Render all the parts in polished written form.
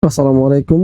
আসসালামু আলাইকুম।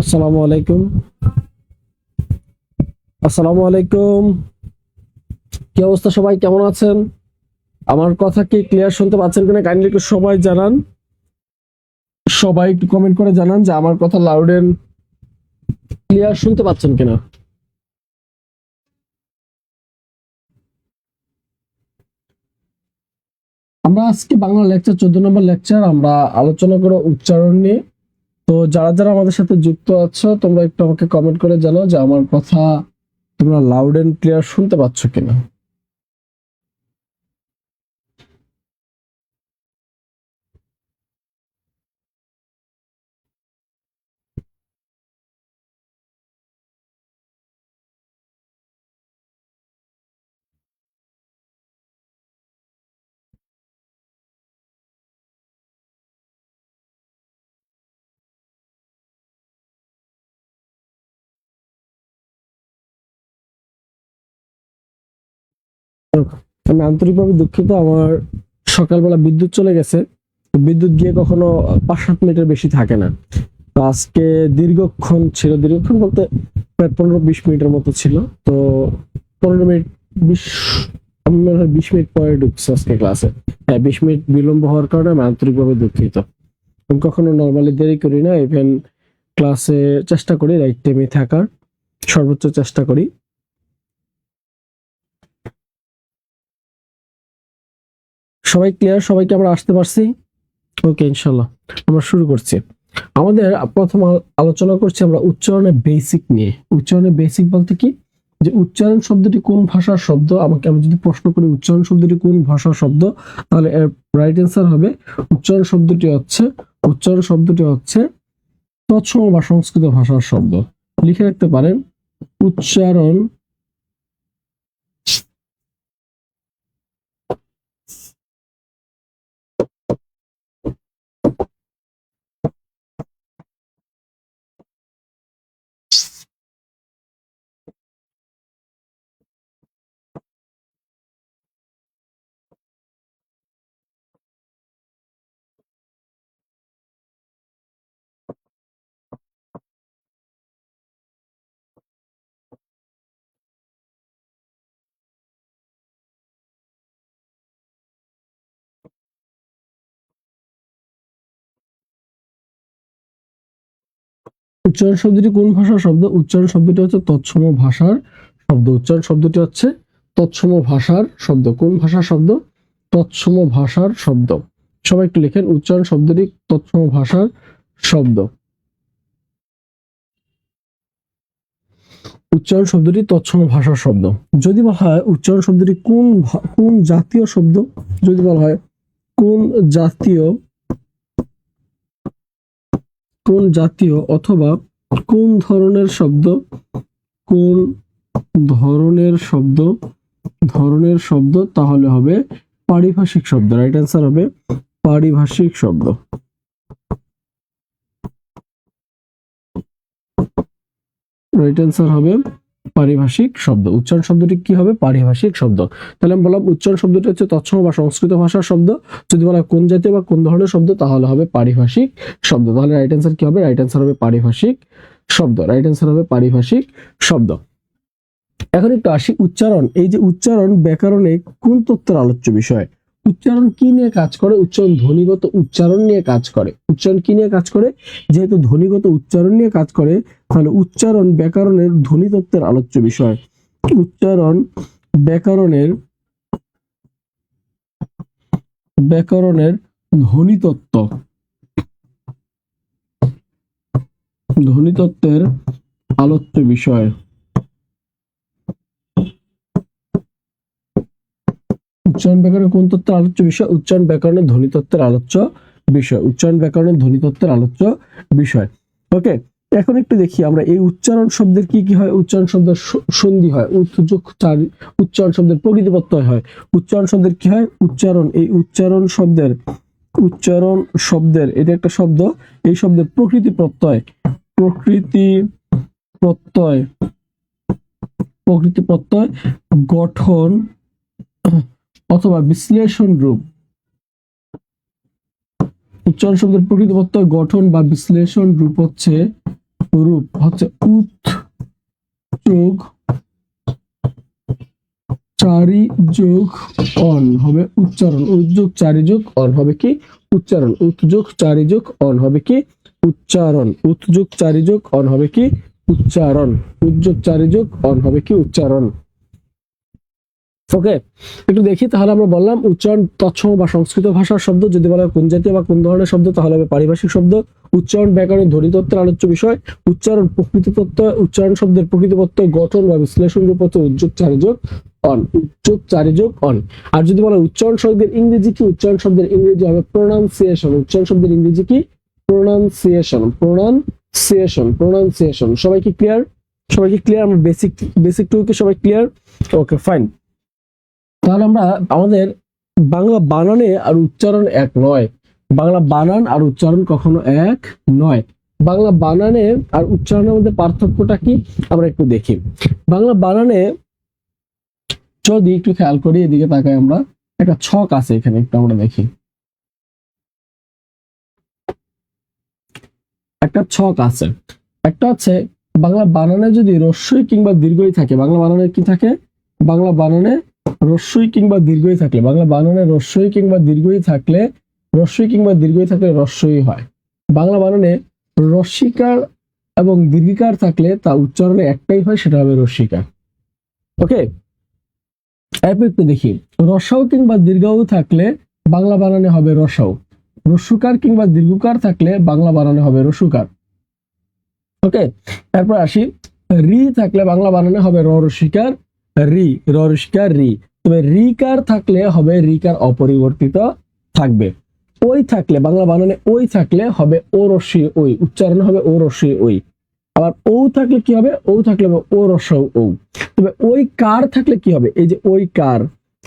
আসসালামু আলাইকুম। আসসালামু আলাইকুম। কি অবস্থা, সবাই কেমন আছেন? আমার কথা কি ক্লিয়ার শুনতে পাচ্ছেন কিনা কাইন্ডলি একটু সবাই জানান। সবাই একটু কমেন্ট করে জানান যে আমার কথা লাউড এন্ড ক্লিয়ার শুনতে পাচ্ছেন কিনা। আমরা আজকে বাংলা লেকচার 14 নম্বর লেকচার আমরা আলোচনা করব উচ্চারণ নিয়ে। তো যারা যারা আমাদের সাথে যুক্ত আছো তোমরা একটু আমাকে কমেন্ট করে জানাও যে আমার কথা তোমরা লাউড এন্ড ক্লিয়ার শুনতে পাচ্ছ কিনা। আমি আন্তরিকভাবে দুঃখিত, আমার সকালবেলা বিদ্যুৎ চলে গেছে। বিদ্যুৎ গিয়ে কখনো 5-7 মিনিটের বেশি থাকে না। তো আজকে দীর্ঘক্ষণ ছিল, দীর্ঘক্ষণ বলতে প্রায় 15-20 মিনিটের মতো ছিল। তো 15 মিনিট 20, আমি মনে হয় 20 মিনিট পরে ঢুকছি আজকে ক্লাসে। হ্যাঁ, 20 মিনিট বিলম্ব হওয়ার কারণে আমি আন্তরিকভাবে দুঃখিত। আমি কখনো নর্মালি দেরি করি না, ইভেন ক্লাসে চেষ্টা করি রাইট টাইমে থাকার, সর্বোচ্চ চেষ্টা করি। সবাই ক্লিয়ার? সবাইকে আমরা আসতে পারছি? ওকে, ইনশাল্লাহ আমরা শুরু করছি। আমাদের প্রথম আলোচনা করছি আমরা উচ্চারণের বেসিক নিয়ে। উচ্চারণের বেসিক বলতে কি, যে উচ্চারণ শব্দটি কোন ভাষার শব্দ। আমি যদি প্রশ্ন করি উচ্চারণ শব্দটি কোন ভাষার শব্দ, তাহলে এর রাইট অ্যান্সার হবে উচ্চারণ শব্দটি হচ্ছে তৎসম বা সংস্কৃত ভাষার শব্দ। লিখে রাখতে পারেন, উচ্চারণ উচ্চারণ শব্দটি কোন ভাষার শব্দ? উচ্চারণ শব্দটি হচ্ছে তৎসম ভাষার শব্দ। উচ্চারণ শব্দটি হচ্ছে তৎসম ভাষার শব্দ। কোন ভাষার শব্দ? তৎসম ভাষার শব্দ। সবাই একটু লিখেন, উচ্চারণ শব্দটি তৎসম ভাষার শব্দ। উচ্চারণ শব্দটি তৎসম ভাষার শব্দ। যদি বলা হয় উচ্চারণ শব্দটি কোন জাতীয় শব্দ, যদি বলা হয় কোন জাতীয় অথবা কোন ধরনের শব্দ, কোন ধরনের শব্দ, তাহলে হবে পারিভাষিক শব্দ। রাইট অ্যান্সার হবে পারিভাষিক শব্দ। রাইট অ্যান্সার হবে পারিভাষিক শব্দ। উচ্চারণ শব্দটি কি হবে? পারিভাষিক শব্দ। তাহলে আমি বললাম উচ্চারণ শব্দটি হচ্ছে তৎসম বা সংস্কৃত ভাষার শব্দ। যদি বলা হয় কোন জাতীয় বা কোন ধরনের শব্দ, তাহলে হবে পারিভাষিক শব্দ। তাহলে রাইট অ্যান্সার কি হবে? রাইট অ্যান্সার হবে পারিভাষিক শব্দ। রাইট অ্যান্সার হবে পারিভাষিক শব্দ। এখন একটু আসি উচ্চারণ। এই যে উচ্চারণ ব্যাকরণে কোন তত্ত্বের আলোচ্য বিষয়? উচ্চারণ কি নিয়ে কাজ করে? উচ্চারণ ধ্বনিগত উচ্চারণ নিয়ে কাজ করে। উচ্চারণ কি নিয়ে কাজ করে? যেহেতু ধ্বনিগত উচ্চারণ নিয়ে কাজ করে, তাহলে উচ্চারণ ব্যাকরণের ধ্বনি তত্ত্বের আলোচ্য বিষয়। উচ্চারণ ব্যাকরণের ধ্বনিতত্ত্বের আলোচ্য বিষয়। উচ্চারণ ব্যাকরণের কোন তত্ত্বের আলোচ্য বিষয়? উচ্চারণ ব্যাকরণের ধ্বনিতত্ত্বের আলোচ্য বিষয়। উচ্চারণ ব্যাকরণের ধ্বনিতত্ত্বের আলোচ্য বিষয়। ওকে, এখন একটু দেখি আমরা এই উচ্চারণ শব্দের কি কি হয়। উচ্চারণ শব্দের সন্ধি হয়, উচ্চারণ শব্দের প্রকৃতি প্রত্যয় হয়। উচ্চারণ শব্দের কি হয়? উচ্চারণ, এই উচ্চারণ শব্দের এটা একটা শব্দ, এই শব্দের প্রকৃতি প্রত্যয়, প্রত্যয় গঠন অথবা বিশ্লেষণ রূপ। উচ্চারণ শব্দের প্রকৃতি প্রত্যয় গঠন বা বিশ্লেষণ রূপ হচ্ছে যোগ চারি যোগ অন হবে উচ্চারণ। উদ্যোগ চারি যোগ অন হবে কি? উচ্চারণ। উদ্যোগ চারি যোগ অন হবে কি? উচ্চারণ। উদ্যোগ চারি যোগ অন হবে কি? উচ্চারণ। উদ্যোগ চারি যোগ অন হবে কি? উচ্চারণ। ওকে, একটু দেখি তাহলে। আমরা বললাম উচ্চারণ তৎসম বা সংস্কৃত ভাষার শব্দ, যদি বলা কোন জাতীয় বা কোন ধরনের শব্দ তাহলে হবে পারিভাষিক শব্দ। উচ্চারণ ব্যাকরণ ধ্বনিতত্ত্বের আলোচ্য বিষয়। উচ্চারণ প্রকৃতি প্রত্যয়, উচ্চারণ শব্দের প্রকৃতি প্রত্যয় গঠন বা বিশ্লেষণ রূপ হচ্ছে উদ্যোগ চারি যোগ অন। উদ্যোগ চারি যোগ অন। আর যদি বলা উচ্চারণ শব্দের ইংরেজি কি? উচ্চারণ শব্দের ইংরেজি হবে প্রোনাউন্সিয়েশন। উচ্চারণ শব্দের ইংরেজি কি? প্রোনাউন্সিয়েশন। সবাই কি ক্লিয়ার? সবাই কি ক্লিয়ার? আমরা বেসিক টু কি সবাই ক্লিয়ার? ওকে, ফাইন। তাহলে আমরা আমাদের বাংলা বানানে আর উচ্চারণ এক নয়। বাংলা বানান আর উচ্চারণ কখনো এক নয়। বাংলা বানানে আর উচ্চারণের মধ্যে পার্থক্যটা কি আমরা একটু দেখি। বাংলা বানানে যদি একটু খেয়াল করি, এদিকে তাকাই, আমরা একটা ছক আছে এখানে, একটু আমরা দেখি। একটা ছক আছে, একটা হচ্ছে বাংলা বানানে যদি রস্যই কিংবা দীর্ঘই থাকে। বাংলা বানানে কি থাকে? বাংলা বানানে রস্যই কিংবা দীর্ঘই থাকলে, বাংলা বানানে রস্যই কিংবা দীর্ঘই থাকলে রস্যই হয়। বাংলা বানানে রস্যিকার এবং দীর্ঘিকার থাকলে তা উচ্চারণে একটাই হয়, সেটা হবে রস্যিকার। ওকে, এরপর একটু দেখি। রস্যও কিংবা দীর্ঘও থাকলে বাংলা বানানে হবে রসও। রস্যকার কিংবা দীর্ঘকার থাকলে বাংলা বানানে হবে রসুকার। ওকে, তারপর আসি। রি থাকলে বাংলা বানানে হবে রসিকার রি, রসিকার রি। তবে রিকার থাকলে হবে রিকার অপরিবর্তিত থাকবে। ওই থাকলে বাংলা বানানে ওই থাকলে হবে ও রস্যি ওই, উচ্চারণ হবে ও রস্যি ওই। আবার ও থাকলে কি হবে? ও থাকলে হবে ও রস্য ও। তবে ওই কার থাকলে কি হবে? এই যে ওই কার,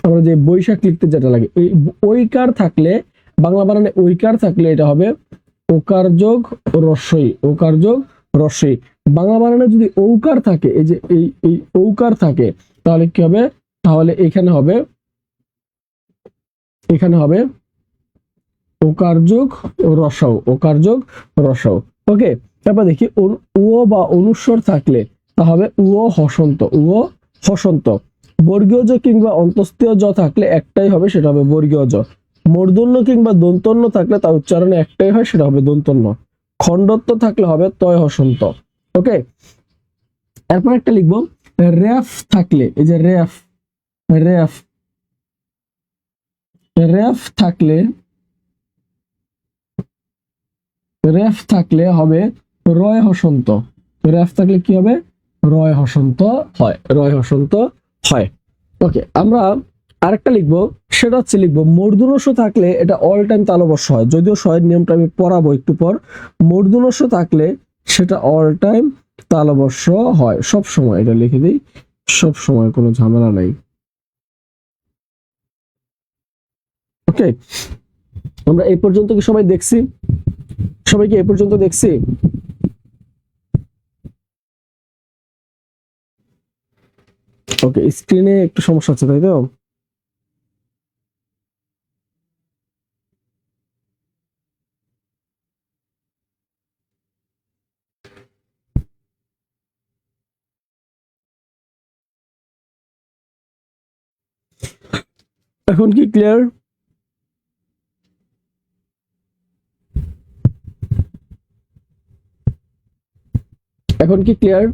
আমরা যে বৈশাখ লিখতে যেটা লাগে, এই ওই কার থাকলে বাংলা বানানে ওই কার থাকলে এটা হবে ওকার যোগ রস্যই, ওকার যোগ রস্যই। বাংলা বানানে যদি ঔকার থাকে, এই যে এই ঔকার থাকে, তাহলে কি হবে? তাহলে এখানে হবে ওকার যোগ রসও, ওকার যোগ রসও। ওকে, তারপর দেখি উ বা অনুস্বর থাকলে তা হবে উও হসন্ত, উও হসন্ত। বর্গীয় জ কিংবা অন্তস্থীয় জ থাকলে একটাই হবে, সেটা হবে বর্গীয় জ। মূর্ধন্য কিংবা দন্তন্য থাকলে তা উচ্চারণে একটাই হয়, সেটা হবে দন্তন্য। খণ্ডত্ব থাকলে হবে তয় হসন্ত। ওকে, এরপর একটা লিখবো রেফ থাকলে, এই যে রেফ রেফ রেফ থাকলে হবে রয় হসন্ত। রেফ থাকলে কি হবে? রয় হসন্ত হয়, রয় হসন্ত হয়। ওকে, আমরা আরেকটা লিখবো, সেটা হচ্ছে লিখবো মূর্ধন্য থাকলে এটা অল টাইম তালবস্য হয়। যদিও শয়ের নিয়মটা আমি পড়াবো একটু পর। মূর্ধন্য থাকলে সেটা অল টাইম তালবস্য হয়, সব সময়। এটা লিখে দিই, সব সময়, কোনো ঝামেলা নাই। ওকে, আমরা এই পর্যন্ত কি সবাই দেখছি? সবাই কি এই পর্যন্ত দেখছি? ওকে, স্ক্রিনে একটু সমস্যা আছে, তাই তো? এখন কি ক্লিয়ার? এখন কি ক্লিয়ার?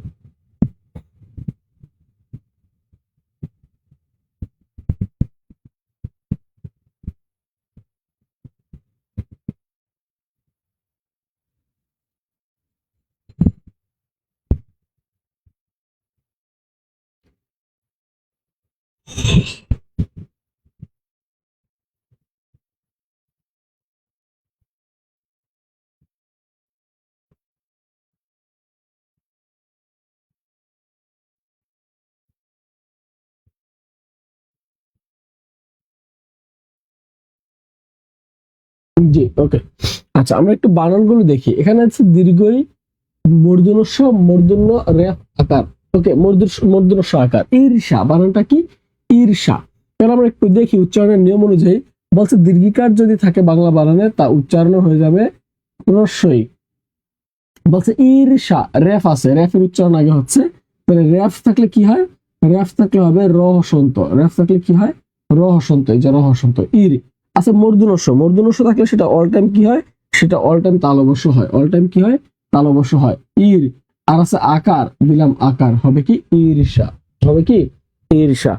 জি, ওকে। আচ্ছা, আমরা একটু বানানগুলো দেখি। এখানে আছে দীর্ঘই, মূর্ধন্য ষ, মূর্ধন্য রেফ আকার। ওকে, মূর্ধন্য ষ আকার। ঈর্ষা বানানটা কি? ঈর্ষা। তাহলে আমরা একটু দেখি উচ্চারণের নিয়ম অনুযায়ী। বলছে দীর্ঘিকার যদি থাকে বাংলা বানানে তা উচ্চারণ হয়ে যাবে রস্বই। বলছে ঈর্ষা, রেফ আছে, রেফের উচ্চারণ আগে হচ্ছে। তাহলে রেফ থাকলে কি হয়? রেফ থাকলে হবে র হসন্ত। রেফ থাকলে কি হয়? র হসন্ত। এই যে র হসন্ত। ঈর। আচ্ছা, মূর্ধন্য ষ, মূর্ধন্য ষ থাকলে সেটা অল টাইম কি হয়? সেটা অল টাইম তালবস্য হয়। অল টাইম কি হয়? তালবস্য হয়। ঈর। আর আছে আকার, দিলাম আকার, হবে কি? ঈর্ষা। হবে কি? ঈর্ষা।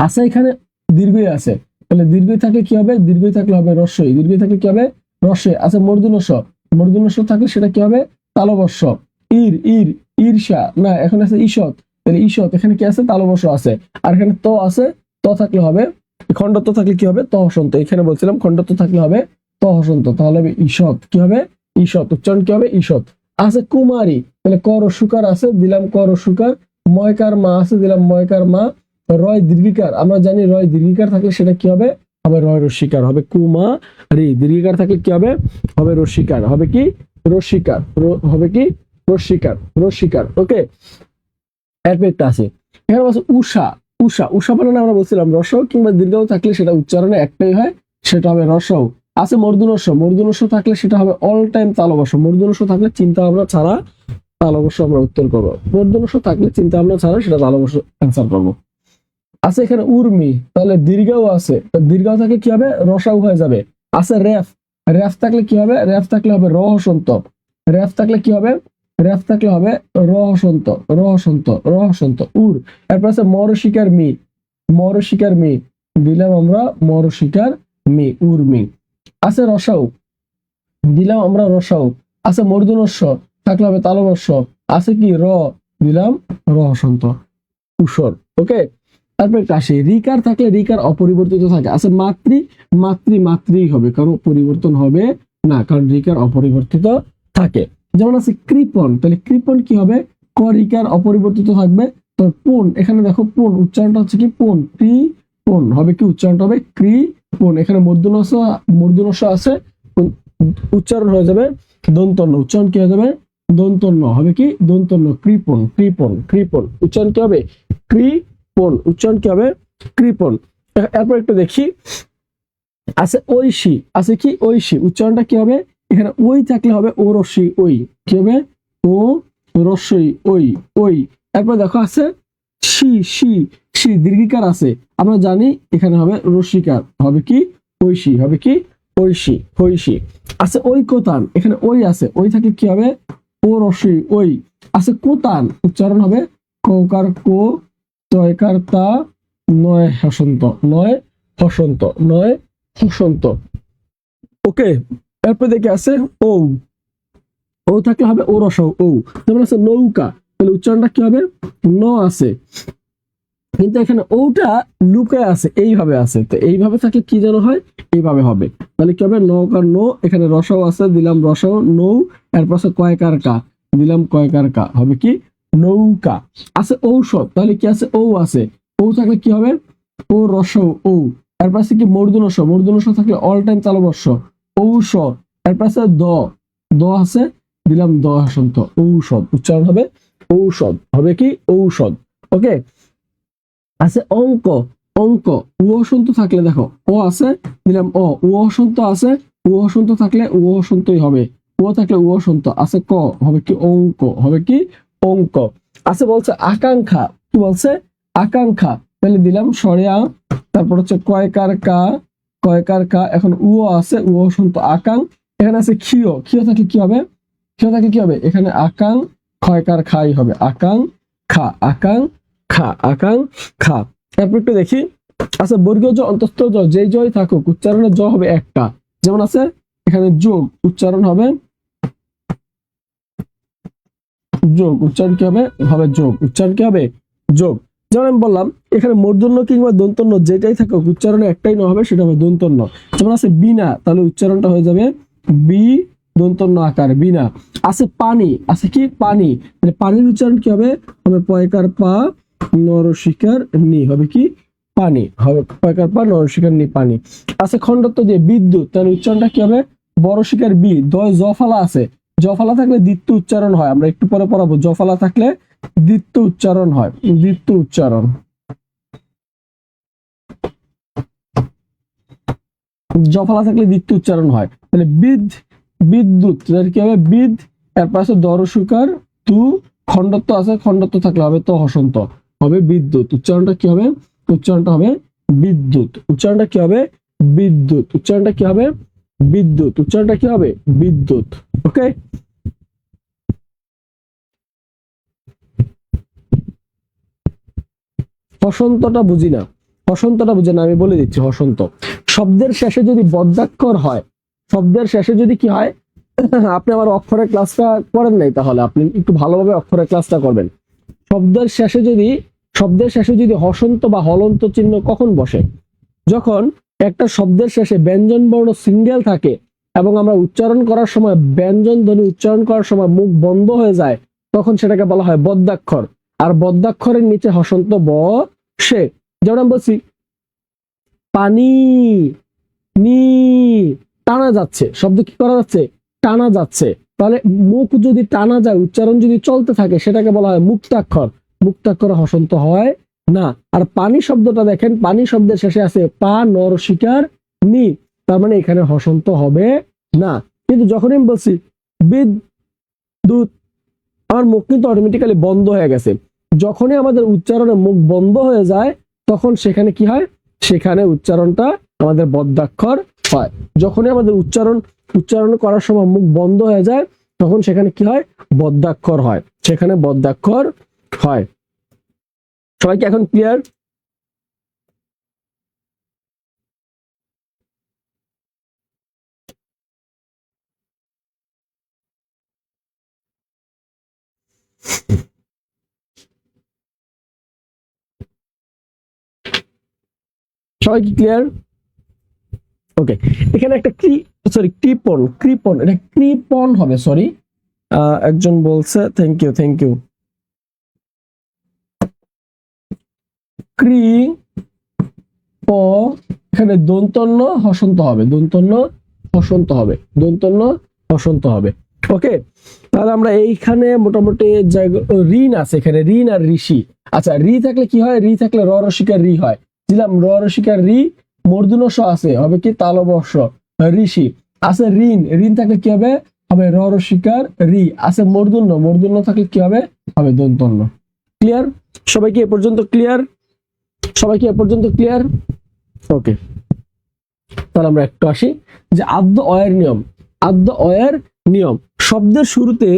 আচ্ছা, এখানে দীর্ঘই আছে। তাহলে দীর্ঘই থাকলে কি হবে? দীর্ঘই থাকলে হবে রস্বই। দীর্ঘই থাকলে কি হবে? রস্বই। আচ্ছা, মূর্ধন্য ষ, মূর্ধন্য ষ থাকলে সেটা কি হবে? তালবস্য। ঈর, ঈর, ঈর্ষা না, এখন আছে ঈষৎ। তাহলে ঈষৎ, এখানে কি আছে? তালবস্য আছে। আর এখানে ত আছে, ত থাকলে হবে খণ্ডত্ব, থাকলে কি হবে? ত হসন্ত। এখানে বলছিলাম খণ্ডত্ব থাকলে হবে ত হসন্ত। তাহলে হবে ঈষৎ। কি হবে? ঈষৎ। উচ্চারণ কি হবে? ঈষৎ। আছে কুমারী, তাহলে কর সুকার আছে, দিলাম কর সুকার। ময়কার মা আছে, দিলাম ময়কার মা। রয় দীর্ঘিকার, আমরা জানি রয় দীর্ঘিকার থাকলে সেটা কি হবে? হবে রয় রস্বীকার। হবে কুমারী। দীর্ঘিকার থাকলে কি হবে? হবে রস্বীকার। হবে কি? রস্বীকার। হবে কি? রস্বীকার। রস্বীকার। ওকে, এরপর একটা আছে। এখানে বলছে উষা। উষা, উষা বানানে আমরা বলছিলাম রসও কিংবা দীর্ঘও থাকলে সেটা উচ্চারণে একটাই হয়, সেটা হবে রসও। আছে মূর্ধন্য ষ, মূর্ধন্য ষ থাকলে সেটা হবে অল টাইম তালবস্য। মূর্ধন্য ষ থাকলে চিন্তা ভাবনা ছাড়া তালবস্য আমরা উত্তর করবো। মূর্ধন্য ষ থাকলে চিন্তা ভাবনা ছাড়া সেটা তালবস্য অ্যান্সার করবো। আছে এখানে উর্মি, তাহলে দীর্ঘও আছে, দীর্ঘও থাকলে কি হবে? রসাও হয়ে যাবে। আছে রেফ, রেফ থাকলে কি হবে? রেফ থাকলে হবে র হসন্ত। রেফ থাকলে কি হবে? রেফ থাকলে হবে র হসন্ত। র হসন্ত, র হসন্ত। উর। এরপর আছে মরশিকার মি, মরশিকার মি, দিলাম আমরা মরশিকার মি, উর্মি। আছে রসাও, দিলাম আমরা রসাও। আছে মূর্ধন্য ষ, থাকলে হবে তালবস্য। আছে কি? র, দিলাম র হসন্ত। উসর। ওকে, তারপর একটা আসে রিকার থাকলে রিকার অপরিবর্তিত থাকে। আছে মাতৃ, মাতৃ মাতৃই হবে, কারণ পরিবর্তন হবে না, কারণ রিকার অপরিবর্তিত থাকে। যেমন আছে কৃপণ, তাহলে কৃপণ কি হবে? ক রিকার অপরিবর্তিত থাকবে। তো পুন, এখানে দেখো পুন, উচ্চারণটা হচ্ছে কি? পুন, কৃপণ। হবে কি? উচ্চারণটা হবে কৃপণ। এখানে মূর্ধন্য ষ আছে, উচ্চারণ হয়ে যাবে দন্তন্য। উচ্চারণ কি হয়ে যাবে? দন্তন্য। হবে কি? দন্তন্য। কৃপণ, কৃপণ, কৃপণ। উচ্চারণ কি হবে? কৃপণ। উচ্চারণ কি হবে? কৃপণ। এরপর একটু দেখি। আছে ঐশী, আছে কি? ঐশী। উচ্চারণটা কি হবে? এখানে ওই থাকলে হবে ও রস্বই ওই। কি হবে? ও রস্বই ওই, ওই। এরপর দেখো আছে শি, শি, শি দীর্ঘিকার আছে, আমরা জানি এখানে হবে রস্বীকার। হবে কি? ঐশী। হবে কি? ঐশী, ঐশী। আছে ঐকতান, এখানে ওই আছে, ওই থাকলে কি হবে? ও রস্বই ওই। আছে কোতান, উচ্চারণ হবে কৌকার কো, তয়কার তা, নয় হসন্ত, নয় হসন্ত, নয় হসন্ত। ওকে, এরপর দেখে আছে ও, ও থাকলে হবে ও রসও ও। যেমন আছে নৌকা, তাহলে উচ্চারণটা কি হবে? ন আছে, কিন্তু এখানে ওটা লুকায় আছে, এইভাবে আছে। তো এইভাবে থাকলে কি যেন হয়? এইভাবে হবে। তাহলে কি হবে? নৌকার নো, এখানে রসাও আছে, দিলাম রসাও। নৌ, এরপর আছে কয়কার কা, দিলাম কয়কার কা। হবে কি? নৌকা। আছে ঔষধ, তাহলে কি আছে? ও আছে, ও থাকলে কি হবে? ও রসও ও। এরপর আছে কি? মূর্ধন্য ষ, মূর্ধন্য ষ থাকলে অল টাইম তালবস্য। ঔষধ। এরপর আছে দ, দ আছে, দিলাম দ হসন্ত। ঔষধ। উচ্চারণ হবে ঔষধ। হবে কি? ঔষধ। ওকে, আছে অঙ্ক, অঙ্ক। উ হসন্ত থাকলে দেখো ও আছে, দিলাম অ। উ হসন্ত আছে, উ হসন্ত থাকলে উ হসন্তই হবে। ও থাকলে উ হসন্ত। আছে ক, হবে কি? অঙ্ক। হবে কি? অঙ্ক। আছে বলছে আকাঙ্ক্ষা, কি বলছে? আকাঙ্ক্ষা, তাহলে দিলাম সরে আ, তারপর হচ্ছে কয়কার কা, কয়কার কা। এখন উ আছে, উ হসন্ত আকাং। এখানে আছে ক্ষিয়, ক্ষিয় থাকলে কি হবে? ক্ষিয় থাকলে কি হবে? এখানে আকাং, ক্ষয়কার খাই হবে। আকাং খা, আকাং খা, আকাং খা। তারপর একটু দেখি। আচ্ছা, বর্গীয় জ অন্তস্থ জ, যেই জয় থাকুক উচ্চারণের জ হবে একটা। যেমন আছে এখানে যোগ, উচ্চারণ হবে যোগ। উচ্চারণ কি হবে? হবে যোগ। উচ্চারণ কি হবে? যোগ। যেমন আমি বললাম এখানে মূর্ধন্য কিংবা দন্তন্য যেটাই থাকুক উচ্চারণে একটাই ন হবে, সেটা হবে দন্তন্য। যেমন আছে বিনা, তাহলে উচ্চারণটা হয়ে যাবে বি দন্তন্য আকার বিনা। আছে পানি, আছে কি পানি, মানে পানির উচ্চারণ কি হবে, হবে পয়কার পা নরসিকার নি, হবে কি পানি, হবে পয়কার পা নরসিকার নি পানি। আছে খণ্ডত্ব দিয়ে বিদ্যুৎ, তাহলে উচ্চারণটা কি হবে বড় শিকার বি, দয় জফালা আছে, জফালা থাকলে দ্বিতীয় উচ্চারণ হয়, আমরা একটু পরে পড়াবো, জফালা থাকলে দ্বিতীয় উচ্চারণ হয়, দ্বিতীয় উচ্চারণ। জফলা থাকলে দ্বিতীয় উচ্চারণ হয়, তাহলে বিদ্যুৎ কি হবে বিদ, এরপর আছে দরসুকার তু, খণ্ডত্ব আছে, খণ্ডত্ব থাকলে হবে তো হসন্ত, হবে বিদ্যুৎ। উচ্চারণটা কি হবে, উচ্চারণটা হবে বিদ্যুৎ, উচ্চারণটা কি হবে বিদ্যুৎ, উচ্চারণটা কি হবে বিদ্যুৎ, উচ্চারণটা কি হবে বিদ্যুৎ। ওকে, হসন্তটা বুঝি না, হসন্তটা বুঝে না, আমি বলে দিচ্ছি। হসন্ত শব্দের শেষে যদি বদ্যাক্ষর হয়, শব্দের শেষে যদি কি হয়, আপনি আমার অক্ষরের ক্লাসটা করেন নাই, তাহলে আপনি একটু ভালোভাবে অক্ষরের ক্লাসটা করবেন। শব্দের শেষে যদি হসন্ত বা হলন্ত চিহ্ন কখন বসে, যখন একটা শব্দের শেষে ব্যঞ্জন বর্ণ সিঙ্গেল থাকে এবং আমরা উচ্চারণ করার সময় ব্যঞ্জন ধ্বনি উচ্চারণ করার সময় মুখ বন্ধ হয়ে যায়, তখন সেটাকে বলা হয় বদ্যাক্ষর। আর বদ্যাক্ষরের নিচে হসন্ত বসে। যেমন আমি বলছি পানি, নি, টানা যাচ্ছে, শব্দ কি করা যাচ্ছে, টানা যাচ্ছে, তাহলে মুখ যদি টানা যায়, উচ্চারণ যদি চলতে থাকে, সেটাকে বলা হয় মুক্তাক্ষর, মুক্তাক্ষর হসন্ত হয় না। আর পানি শব্দটা দেখেন, পানি শব্দের শেষে আছে পা নরসিকার নি, তার মানে এখানে হসন্ত হবে না। কিন্তু যখন আমি বলছি বিদ্যুৎ, আমার মুখ কিন্তু অটোমেটিক্যালি বন্ধ হয়ে গেছে। যখনই আমাদের উচ্চারণে মুখ বন্ধ হয়ে যায়, তখন সেখানে কি হয়, সেখানে উচ্চারণটা আমাদের বদ্যাক্ষর হয়। যখনই আমাদের উচ্চারণ করার সময় মুখ বন্ধ হয়ে যায়, তখন সেখানে কি হয়, বদ্যাক্ষর হয়, সেখানে বদ্যাক্ষর হয়। সবাই কি এখন ক্লিয়ার? সবাই কি ক্লিয়ার? ওকে, এখানে একটা কৃপণ, এটা কৃপণ হবে, সরি একজন বলছে, থ্যাংক ইউ থ্যাংক ইউ। কৃ প, এখানে দন্তন্য হসন্ত হবে, দন্তন্য হসন্ত হবে, দন্তন্য হসন্ত হবে। ওকে, তাহলে আমরা এইখানে মোটামুটি ঋণ আছে, এখানে ঋণ আর ঋষি। আচ্ছা, রি থাকলে কি হয়, রি থাকলে র রসিকার রি হয়, দিলাম র রসিকার রি, মূর্ধন্য স আছে, হবে কি তালবর্ষ ঋষি। আছে ঋণ, ঋণ থাকলে কি হবে, হবে র রসিকার রি। আছে মূর্ধন্য, মূর্ধন্য থাকলে কি হবে, হবে দন্তন্য। ক্লিয়ার? সবাই কি এ পর্যন্ত ক্লিয়ার? সবাই কি এ পর্যন্ত ক্লিয়ার? ওকে, তাহলে আমরা একটু আসি যে আদ্য অয়ের নিয়ম। আদ্য অয়ের নিয়ম, শব্দের শুরুতে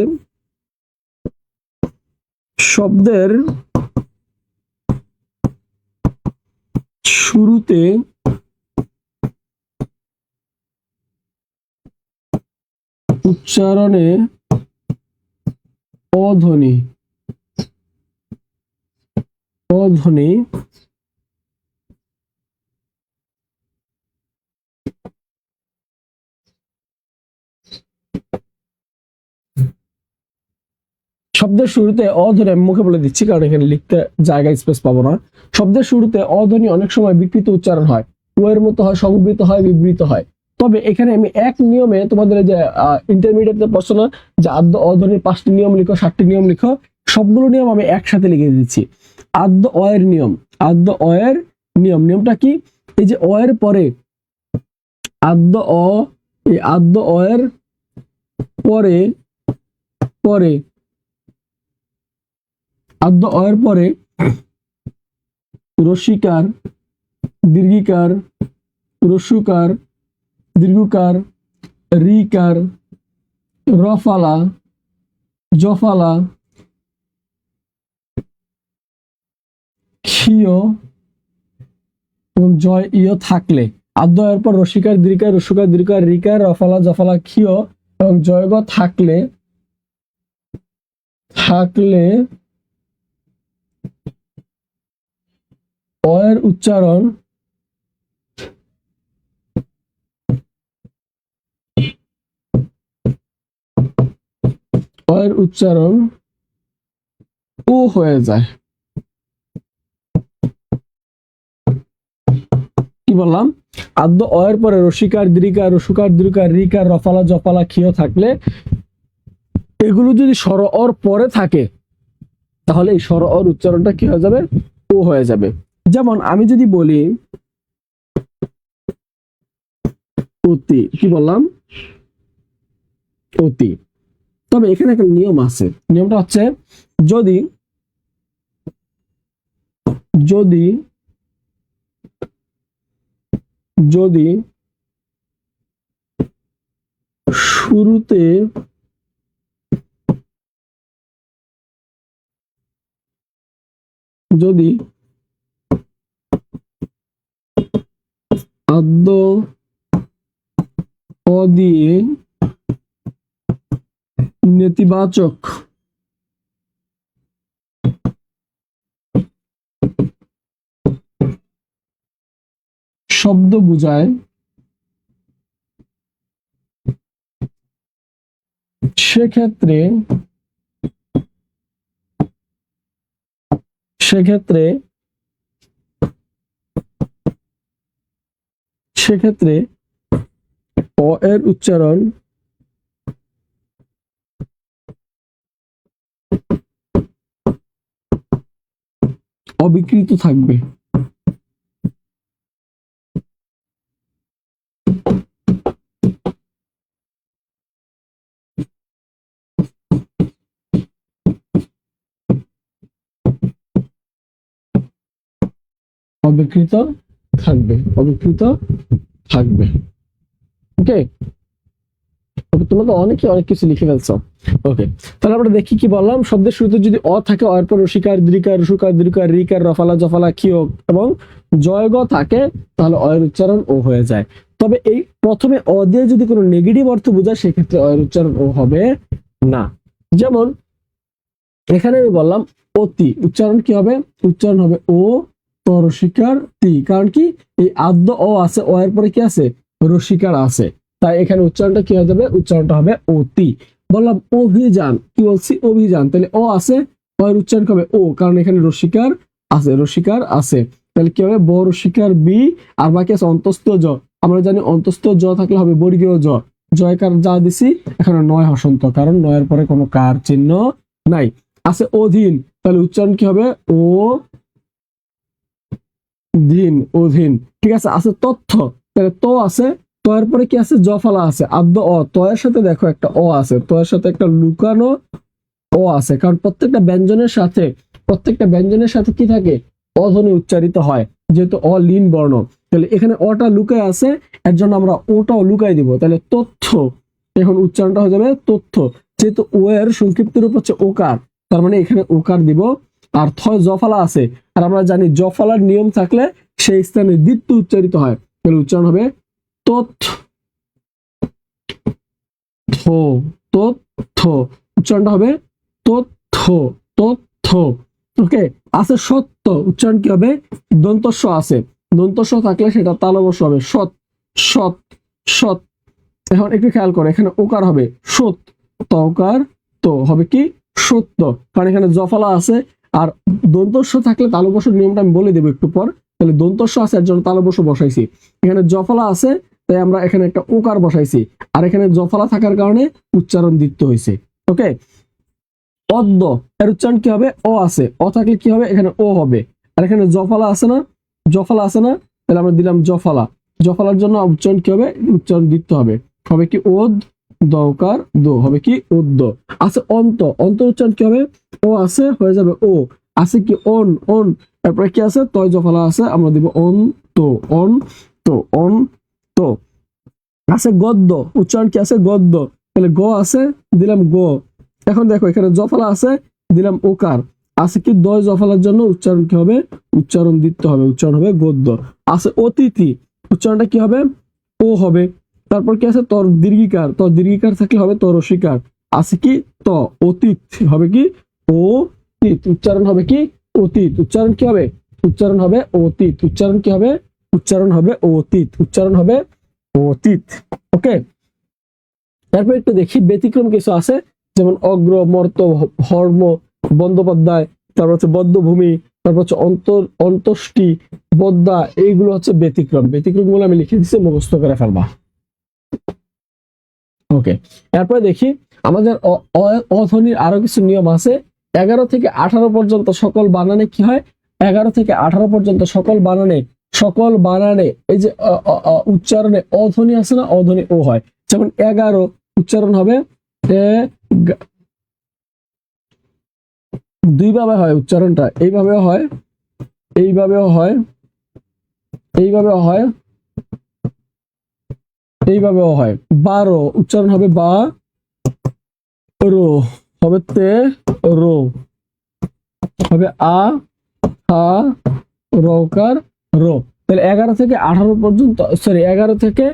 উচ্চারণে অধ্বনি শব্দের শুরুতে অধ্বনি, আমি মুখে বলে দিচ্ছি কারণ এখানে লিখতে জায়গা স্পেস পাবো না। শব্দের শুরুতে অধ্বনি অনেক সময় বিকৃত উচ্চারণ হয়, এর মতো হয়, সংবৃত হয়, বিবৃত হয়। তবে এখানে আমি এক নিয়মে তোমাদের যে ইন্টারমিডিয়েটের প্রশ্ন না, যে আদ্য অধ্বনির 5টি নিয়ম লিখো, 7টি নিয়ম লিখো, সবগুলো নিয়ম আমি একসাথে লিখে দিচ্ছি। আদ্য অয়ের নিয়ম, আদ্য অয়ের নিয়ম, নিয়মটা কি, এই যে অয়ের পরে আদ্য অ, এই আদ্য অয়ের পরে পরে আদ্য অয়ের পরে রস্যিকার, দীর্ঘিকার, রস্যুকার, দীর্ঘকার, রিকার, রফালা, জফালা, ক্ষীয় এবং জয় ইয় থাকলে, আদ্য অয়ের পর রস্যিকার, দীর্ঘিকার, রস্যুকার, দীর্ঘকার, রিকার, রফালা, জফালা, ক্ষীয় এবং জয়গ থাকলে অ এর উচ্চারণ অ এর উচ্চারণ ও হয়ে যায়। কি বললাম? আদ্য অ এর পরে রসিকার দীর্ঘিকার রসুকার দীর্ঘিকার রিকার রফালা জফালা ক্ষীয় থাকলে এগুলো যদি স্বর অর পরে থাকে তাহলে এই স্বর অর উচ্চারণটা কি হয়ে যাবে? ও হয়ে যাবে। যেমন আমি যদি বলি অতি, কি বললাম? অতি। তবে এখানে একটা নিয়ম আছে, নিয়মটা হচ্ছে যদি যদি যদি শুরুতে যদি আদ্য অ দিয়ে নেতিবাচক শব্দ বোঝায় সেক্ষেত্রে সেক্ষেত্রে অ এর উচ্চারণ অবিকৃত থাকবে। অবিকৃত থাকবে, অবিকৃত থাকবে। ওকে, তোমরা তো অনেক কিছু লিখে ফেলছো। ওকে, তাহলে আমরা দেখি কি বললাম। শব্দের শুরুতে যদি অ থাকে, অ এর পর রসিকার দীর্ঘিকার রসুকার দীর্ঘিকার রিকার রফালা জফালা ক্ষীয় এবং জয়গ থাকে তাহলে অ এর উচ্চারণ ও হয়ে যায়। তবে এই প্রথমে অ দিয়ে যদি কোনো নেগেটিভ অর্থ বোঝায় সেক্ষেত্রে অ এর উচ্চারণ ও হবে না। যেমন এখানে আমি বললাম অতি, উচ্চারণ কি হবে? উচ্চারণ হবে ও রসিকার তি। কারণ কি এই আদ্য অ আছে, অ এর পরে কি আছে? রসিকার আছে, তাই এখানে উচ্চারণটা কি হয়ে যাবে? উচ্চারণটা হবে অতি। বললাম অভিযান, কি বলছি? অভিযান, তাহলে অ আছে, অ এর উচ্চারণ হবে ও, কারণ এখানে রসিকার আছে, রসিকার আছে, তাহলে কি হবে? ব রসিকার বি, আর বাকি আছে অন্তস্থ জ। আমরা জানি অন্তস্থ জ থাকলে হবে বর্গীয় জ। জয়কার যা দিছি এখানে নয় হসন্ত, কারণ নয়ের পরে কোনো কার চিহ্ন নাই। আছে অধীন, তাহলে উচ্চারণ কি হবে? ও ধীন, অধীন। ঠিক আছে। আছে তথ্য, তাহলে তো আছে, তো এর পরে কি আছে? জফলা আছে, আদ্য অ, তো এর সাথে দেখো একটা অ আছে, তো এর সাথে একটা লুকানো ও আছে, কারণ প্রত্যেকটা ব্যঞ্জনের সাথে কি থাকে? অধ্বনি উচ্চারিত হয়, যেহেতু অ লিন বর্ণ। তাহলে এখানে অটা লুকায় আছে, এর জন্য আমরা ওটাও লুকাই দিব, তাহলে তথ্য। এখন উচ্চারণটা হয়ে যাবে তথ্য। যেহেতু ও এর সংক্ষিপ্ত রূপ হচ্ছে ওকার, তার মানে এখানে ওকার দিব। আর থয় জফলা আছে, আর আমরা জানি জফলার নিয়ম থাকলে সেই স্থানে দ্বিত্ব উচ্চারিত হয়, তাহলে উচ্চারণ হবে তথ্য। তথ্য, উচ্চারণটা হবে তথ্য, তথ্য। ওকে, আছে সত্য, উচ্চারণ কি হবে? দন্তস্ব আছে, দন্তস্ব থাকলে সেটা তালবস্য হবে সৎ, সৎ, সৎ। এখন একটু খেয়াল করো, এখানে ওকার হবে সৎ, তকার তো হবে কি? সত্য, কারণ এখানে জফলা আছে। আর দন্তস্ব থাকলে তালবস্যর নিয়মটা আমি বলে দেবো একটু পর। তাহলে দন্তস্ব আছে, এর জন্য তালবস্য বসাইছি। এখানে জফলা আছে, তাই আমরা এখানে একটা ওকার বসাইছি। আর এখানে জফলা থাকার কারণে উচ্চারণ দ্বিত্ব হয়েছে। ওকে, অদ্য এর উচ্চারণ কি হবে? অ আছে, অ থাকলে কি হবে? এখানে ও হবে। আর এখানে জফলা আছে না, জফলা আছে না, তাহলে আমরা দিলাম জফলা। জফলার জন্য উচ্চারণ কি হবে? উচ্চারণ দিতে হবে, হবে কি? ওদ দকার দো, হবে কি? উদ্দ। আছে অন্ত, অন্ত উচ্চারণ কি হবে? ও আছে, হয়ে যাবে ও। আছে কি? অন, অন, তারপরে কি আছে? তয় জফলা আছে, আমরা দিব অন তো, অন তো, অন তো। আছে গদ্য, উচ্চারণ কি আছে? গদ্য, তাহলে গ আছে, দিলাম গ। এখন দেখো এখানে জফলা আছে, দিলাম ওকার। আছে কি? দয় জফলার জন্য উচ্চারণ কি হবে? উচ্চারণ দিতে হবে, উচ্চারণ হবে গদ্য। আছে অতিথি, উচ্চারণটা কি হবে? ও হবে। তারপর কি আছে? তর দীর্ঘিকার, তর দীর্ঘিকার থাকলে হবে তর রসিকার। আছে কি? ত, অতীত, হবে কি? ও তিত, উচ্চারণ হবে কি? অতীত, উচ্চারণ কি হবে? উচ্চারণ হবে অতীত। উচ্চারণ কি হবে? উচ্চারণ হবে অতীত। উচ্চারণ হবে অতীত। ওকে, তারপর একটু দেখি ব্যতিক্রম কিছু আছে, যেমন অগ্র, মর্ত, হর্ম, বন্দ্যোপাধ্যায়, তারপর হচ্ছে বদ্ধভূমি, তারপর হচ্ছে অন্ত্যেষ্টি, বদ্যা, এইগুলো হচ্ছে ব্যতিক্রম। ব্যতিক্রম গুলো আমি লিখে দিচ্ছি, মুখস্থ করে ফেলবা। ওকে, এরপরে দেখি আমাদের অধ্বনির আরো কিছু নিয়ম আছে। 11 থেকে 18 পর্যন্ত সকল বানানে কি হয়? 11 থেকে 18 পর্যন্ত সকল বানানে এই যে উচ্চারণে অধ্বনি আছে না, অধ্বনি ও হয়। যেমন 11 উচ্চারণ হবে দুই ভাবে হয় উচ্চারণটা, এইভাবেও হয়, এইভাবেও হয়, এইভাবেও হয়, এইভাবেও হয়। 12 উচ্চারণ হবে বা রো, হবে তে রো, হবে আ আ রকার রো। তাহলে 11 থেকে 18 পর্যন্ত, সরি 11 থেকে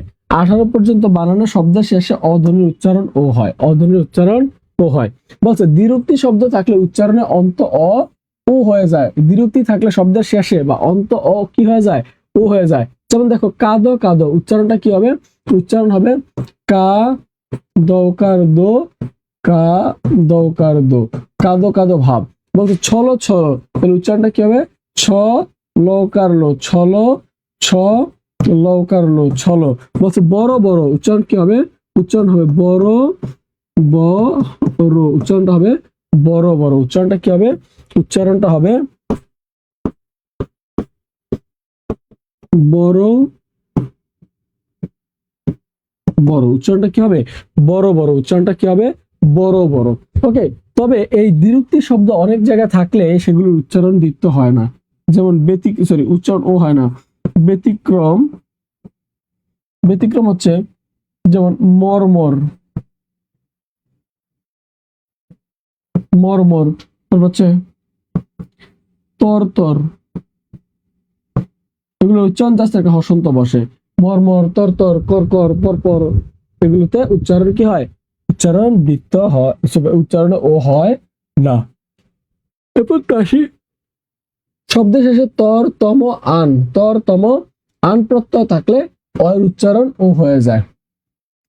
18 পর্যন্ত বানানো শব্দের শেষে অধ্বনির উচ্চারণ ও হয়। অধ্বনির উচ্চারণ ও হয়। বলছে দ্বিরুক্তি শব্দ থাকলে উচ্চারণে অন্ত অ ও হয়ে যায়। দ্বিরুক্তি থাকলে শব্দের শেষে বা অন্ত অ কি হয়ে যায়? ও হয়ে যায়। যেমন দেখো কাদো কাদো, উচ্চারণটা কি হবে? উচ্চারণ হবে কা দৌকার দো, কা দৌকার দো, কাদো কাদো ভাব। বলছে ছলো ছলো, তাহলে উচ্চারণটা কি হবে? ছ লৌকার লো, ছলো, ছ লৌকার লো, ছলো। বলছে বড় বড়, উচ্চারণ কি হবে? উচ্চারণ হবে বড় বড়, উচ্চারণটা হবে বড় বড়। উচ্চারণটা কি হবে? উচ্চারণটা হবে বড় বড়। উচ্চারণটা কি হবে? বড় বড়। উচ্চারণটা কি হবে? বড় বড়। ওকে, তবে এই দ্বিরুক্তি শব্দ অনেক জায়গায় থাকলে সেগুলোর উচ্চারণ দ্বিত্ব হয় না। যেমন উচ্চারণ ও হয় না। ব্যতিক্রম, ব্যতিক্রম হচ্ছে যেমন মর্মর, মর্মর, তারপর হচ্ছে তর তর, এগুলো উচ্চারণ আস্তে একটা হসন্ত বসে। মর্মর, তর তর, কর কর, পর পর, এগুলোতে উচ্চারণ কি হয়? উচ্চারণ দ্বিত্ব হয়, উচ্চারণ ও হয় না। এরপর আসি শব্দের শেষে তর তম আন, তর তম আন প্রত্যয় থাকলে অয়ের উচ্চারণ ও হয়ে যায়।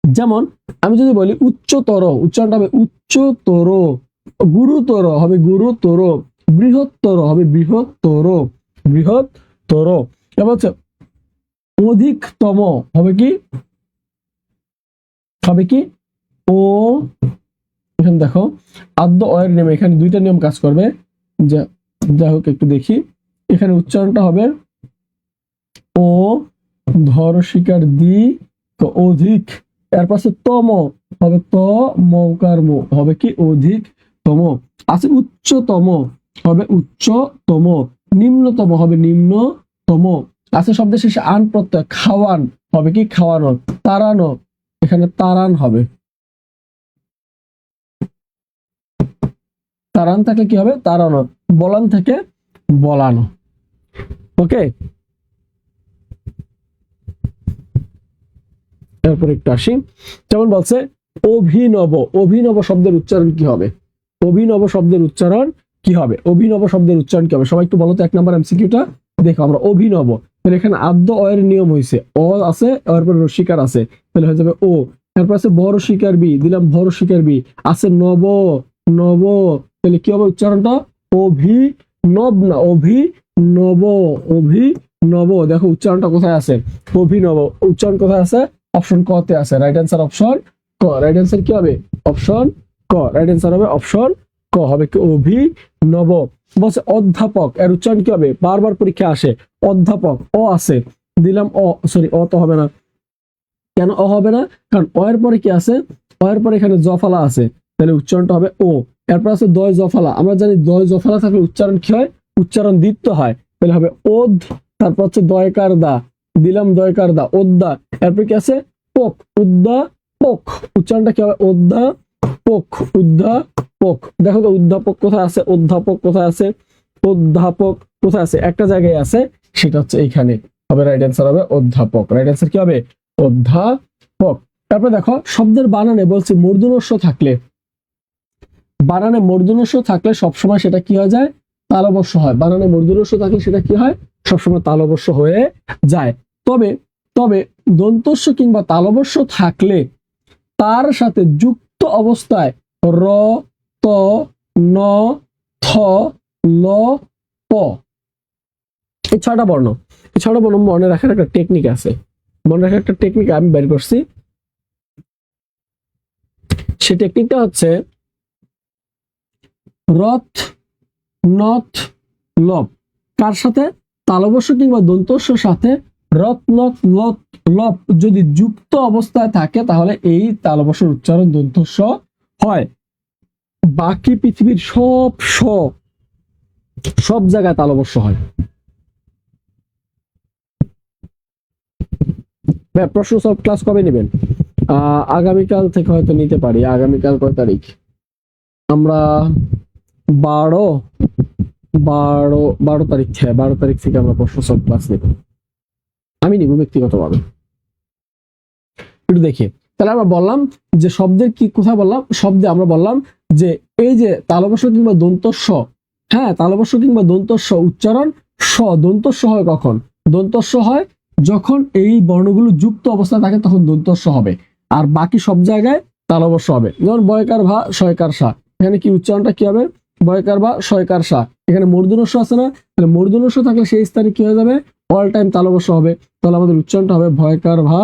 যেমন আমি যদি বলি উচ্চতর, উচ্চারণটা হবে উচ্চতর, গুরুতর হবে গুরুতর, বৃহত্তর হবে বৃহত্তর, বৃহত্তর। এবার হচ্ছে অধিকতম হবে কি? হবে কি? ও, এখানে দেখো আদ্য অয়ের নিয়ম, এখানে দুইটা নিয়ম কাজ করবে। যাই হোক একটু দেখি, এখানে উচ্চারণটা হবে ও, ধর শিকার দি, তো অধিক, এর পাশে তম হবে ত মৌকার মো, হবে কি? অধিক তম। আছে উচ্চতম হবে উচ্চতম, নিম্নতম হবে নিম্নতম। আছে শব্দের শেষে আন প্রত্যয়, খাওয়ান হবে কি? খাওয়ানো। তাড়ানো, এখানে তাড়ান হবে। তাড়ান থেকে কি হবে? তাড়ানো। বলান থেকে বলানো। ওকে, এরপর একটু আসি। যেমন বলছে অভিনব, অভিনব শব্দের উচ্চারণ কি হবে? অভিনব শব্দের উচ্চারণ কি হবে? অভিনব শব্দের উচ্চারণ কি হবে? সবাই একটু বলো তো, 1 নম্বর এমসিকিউটা দেখো। আমরা অভিনব, তাহলে এখানে আদ্য অয়ের নিয়ম হয়েছে, অ আছে, এরপর রসিকার আছে, তাহলে হয়ে যাবে ও। তারপর আছে বড় শিকার বি, দিলাম ভর শিকার বি, আছে নব, নব, তাহলে কি হবে উচ্চারণটা? অভিনব না অভিনব, অভিনব। দেখো উচ্চারণটা কোথায় আছে? অভিনব। উচ্চারণ কোথায় আছে? অপশন ক তে আছে। রাইট অ্যান্সার অপশন ক। রাইট অ্যান্সার কি হবে? অপশন ক। রাইট অ্যান্সার হবে অপশন ক, হবে কি? অভিনব। বলছে অধ্যাপক, এর উচ্চারণ কি হবে? বারবার পরীক্ষা আসে। অধ্যাপক, অ আছে, দিলাম অ, সরি অ তো হবে না। কেন অ হবে না? কারণ অ এর পরে কি আছে? অ এর পরে এখানে জফালা আছে, তাহলে উচ্চারণটা হবে ও। এরপর আছে দয় জফালা, আমরা জানি দয় জফালা থাকলে উচ্চারণ কি হয়? উচ্চারণ দ্বিত্ব হয়, তাহলে হবে ওদ, তারপর হচ্ছে দয়কার দা, দিলাম দয়কার দা, ওদ্দা। এরপর কি আছে? পোক, উদ্দা পোক, উচ্চারণটা কি হবে? অধ্যা পোক, উদ্ধাপক। দেখো তো উদ্ধাপক কোথায় আছে? অধ্যাপক কোথায় আছে? অধ্যাপক কোথায় আছে? একটা জায়গায় আছে, সেটা হচ্ছে এইখানে, হবে রাইট অ্যান্সার হবে অধ্যাপক। রাইট অ্যান্সার কি হবে? অধ্যাপক। তারপর দেখো শব্দের বানানে বলছি মূর্ধন্য ষ থাকলে, বানানে মূর্ধন্য ষ থাকলে সবসময় সেটা কি হয়ে যায়? তালবস্য হয়, বানানে মূর্ধন্য থাকলে সেটা কি হয়, সবসময় তালবস্য হয়ে যায়। তবে তবে দন্তস্য কিংবা তালবস্য থাকলে তার সাথে যুক্ত অবস্থায় র, ত, ন, থ, ল, প, এই 6টা বর্ণ, এই 6টা বর্ণ মনে রাখার একটা টেকনিক আছে, মনে রাখার একটা টেকনিক আমি বের করছি। সেই টেকনিকটা হচ্ছে রথ, নথ, লব, কার সাথে, তালবস্য কিংবা দন্তস্য সাথে রথ, নথ, লব, লব যদি যুক্ত অবস্থায় থাকে তাহলে এই তালবস্যের উচ্চারণ দন্তস্য হয়। বাকি পৃথিবীর সব জায়গায় তালবস্য হয়। প্রশ্ন সব ক্লাস কবে নেবেন? আগামীকাল থেকে হয়তো নিতে পারি। আগামীকাল কয় তারিখ? আমরা 12 তারিখ থেকে 12 তারিখ থেকে আমরা প্রশ্ন সব ক্লাস নেব, আমি নিব ব্যক্তিগতভাবে। একটু দেখি, তাহলে আমরা বললাম যে শব্দের কি কোথায় বললাম, শব্দে আমরা বললাম যে এই যে তালবস্য কিংবা দন্তস্য, হ্যাঁ তালবস্য কিংবা দন্তস্য উচ্চারণ দন্তস্য হয় কখন? দন্তস্য হয় যখন এই বর্ণগুলো যুক্ত অবস্থায় থাকে তখন দন্তস্য হবে, আর বাকি সব জায়গায় তালবস্য হবে। যেমন বয়কার ভা শয়কার সা, এখানে কি উচ্চারণটা কি হবে? বয়কার ভা শয়কার সা। এখানে মূর্ধন্য আছে না, তাহলে মূর্ধন্য থাকলে সেই স্থানে কি হয়ে যাবে? অল টাইম তালবস্য হবে। তাহলে আমাদের উচ্চারণটা হবে ভয়কার ভা